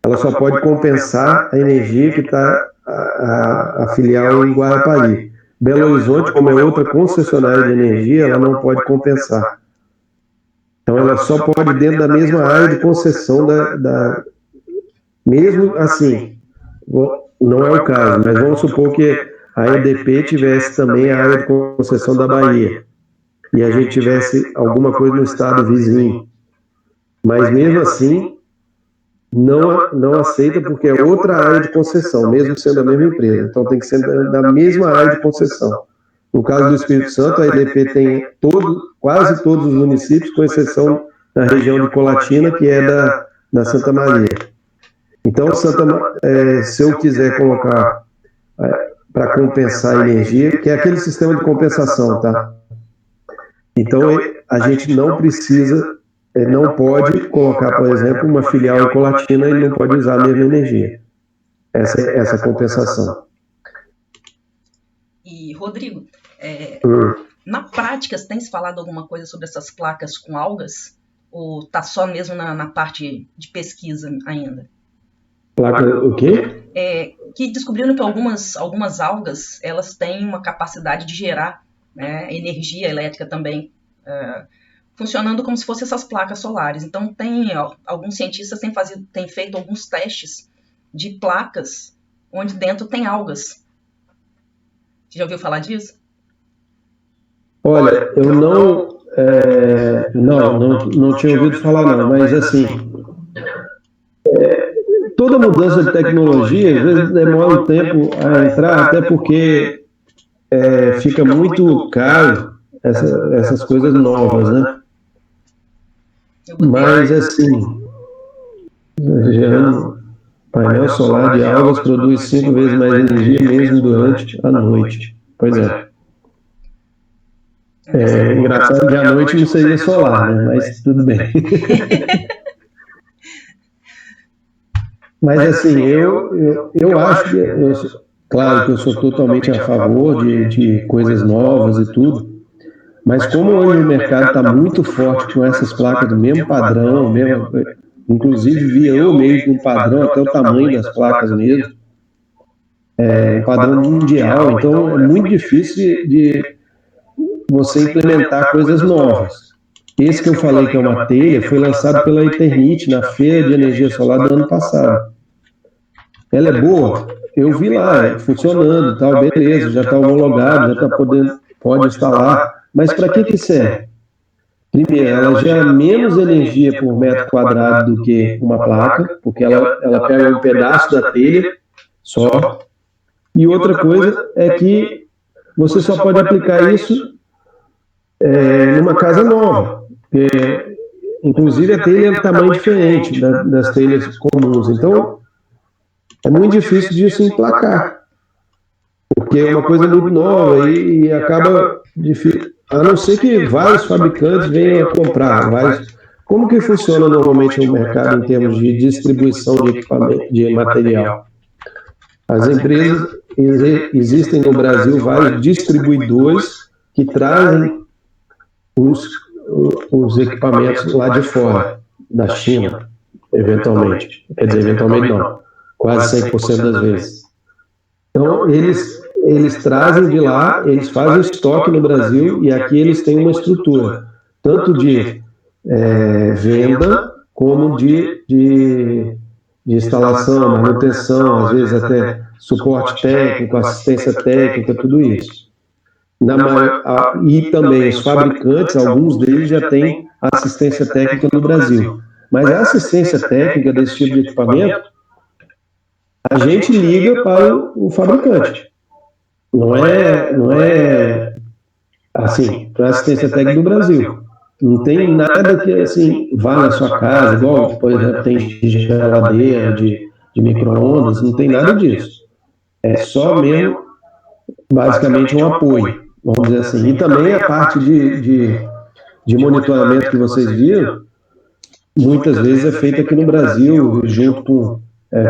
ela só pode compensar a energia que está a filial em Guarapari. Belo Horizonte, como é outra concessionária de energia, ela não pode compensar. Então ela só pode dentro da mesma área de concessão mesmo assim, não é o caso, mas vamos supor que a EDP tivesse também a área de concessão da Bahia e a gente tivesse alguma coisa no estado vizinho. Mas mesmo assim, não aceita porque é outra área de concessão, mesmo sendo a mesma empresa. Então tem que ser da mesma área de concessão. No caso do Espírito Santo, a EDP tem quase todos os municípios, com exceção da região de Colatina, que é da Santa Maria. Então, se eu quiser colocar para compensar a energia, que é aquele sistema de compensação, tá? Então, a gente não precisa, não pode colocar, por exemplo, uma filial em Colatina e não pode usar a mesma energia. Essa compensação. E, Rodrigo, na prática, você tem se falado alguma coisa sobre essas placas com algas? Ou está só mesmo na parte de pesquisa ainda? Placa o quê? Que descobriram que algumas algas elas têm uma capacidade de gerar, né, energia elétrica também, funcionando como se fossem essas placas solares. Então, alguns cientistas têm feito alguns testes de placas onde dentro tem algas. Você já ouviu falar disso? Olha, eu não tinha ouvido falar não, mas assim, toda mudança de tecnologia às vezes demora um tempo a entrar, até porque fica muito caro essas coisas novas, né? Mas assim, gerando painel solar de algas produz 5 vezes mais energia mesmo durante a noite. Pois é. Engraçado que à noite não seria solar, né? Mas tudo bem. Mas assim, eu acho que, claro que eu sou totalmente a favor de coisas novas e tudo, mas como hoje o mercado está muito forte com essas placas do mesmo padrão, inclusive virou meio que um padrão, até o tamanho das placas mesmo, um padrão mundial, então é muito difícil de você implementar coisas novas. Esse que eu falei que é uma telha foi lançado pela Eternit na Feira de Energia Solar do ano passado. Ela é boa? Eu vi lá, funcionando, tal, beleza, já está homologado, já está pode instalar, mas para que serve? Primeiro, ela gera menos energia por metro quadrado do que uma placa, porque ela pega um pedaço da telha só. E outra coisa é que você só pode aplicar isso numa casa nova. Porque, inclusive, a telha é de tamanho diferente das telhas comuns. Então, é muito difícil disso emplacar. Porque é uma coisa muito nova e acaba difícil. A não ser que vários fabricantes venham a comprar. Como que funciona normalmente o mercado em termos de distribuição de equipamento, de material? As empresas, existem no Brasil vários distribuidores que trazem os equipamentos lá de fora, da China, eventualmente. Quer dizer, eventualmente não, quase 100% das vezes. Então, eles trazem de lá, eles fazem estoque no Brasil e aqui eles têm uma estrutura, tanto de venda como de instalação, manutenção, às vezes até suporte técnico, assistência técnica, tudo isso. E também os fabricantes, alguns deles já têm assistência técnica no Brasil. Mas a assistência técnica desse tipo de equipamento, a gente liga para o fabricante. Não é assim, para assistência técnica do Brasil. Não tem nada que assim vá na sua casa, igual, por exemplo, tem de geladeira, de micro-ondas, não tem nada disso. É só mesmo, basicamente, um apoio, vamos dizer assim. E também a parte de monitoramento que vocês viram, muitas vezes é feita aqui no Brasil, junto com...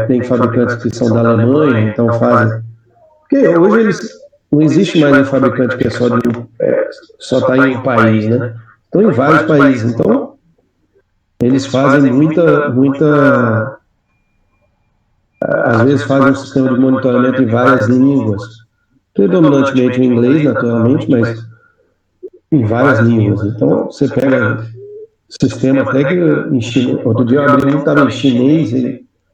tem fabricantes que são da Alemanha, então fazem... Porque hoje não existe mais um fabricante que só está em um país, né? Estão em vários países. Então, eles fazem muita... Às vezes fazem um sistema de monitoramento em várias línguas. Predominantemente em inglês, naturalmente, mas em várias línguas. Então, você pega sistema até que em chinês... Outro dia eu abri um, estava em chinês,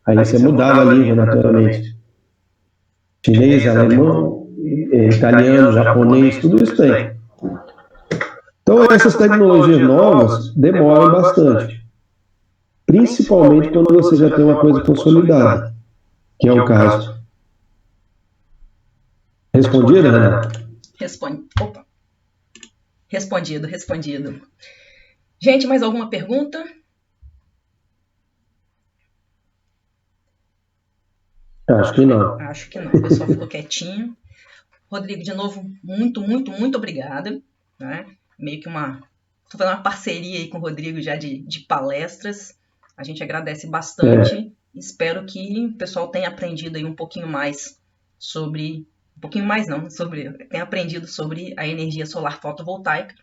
aí você mudava a língua, naturalmente. Chinês, alemão italiano, japonês, tudo isso tem. Então, essas tecnologias novas demoram bastante, principalmente quando você já tem uma coisa consolidada, que é o caso. Respondido, Renato? Respondido. Gente, mais alguma pergunta? Acho que não. O pessoal ficou quietinho. Rodrigo, de novo, muito obrigada. Né? Meio que estou fazendo uma parceria aí com o Rodrigo já de palestras. A gente agradece bastante. Espero que o pessoal tenha aprendido aí um pouquinho mais sobre... Um pouquinho mais não, tenha aprendido sobre a energia solar fotovoltaica.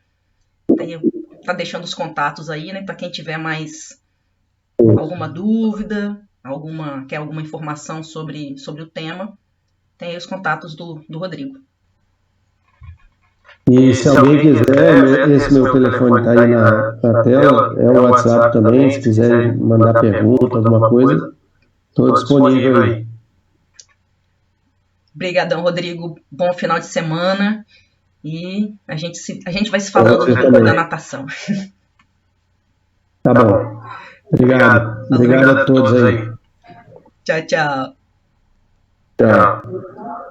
Tá deixando os contatos aí, né? Para quem tiver mais alguma dúvida, quer alguma informação sobre o tema, tem aí os contatos do Rodrigo. E se alguém quiser, esse meu telefone está aí na tela, é o WhatsApp também, se quiser mandar pergunta, alguma coisa, estou disponível aí. Obrigadão, Rodrigo. Bom final de semana. E a gente vai se falando no grupo da natação. Tá bom. Obrigado a todos aí. Tchau. Tchau.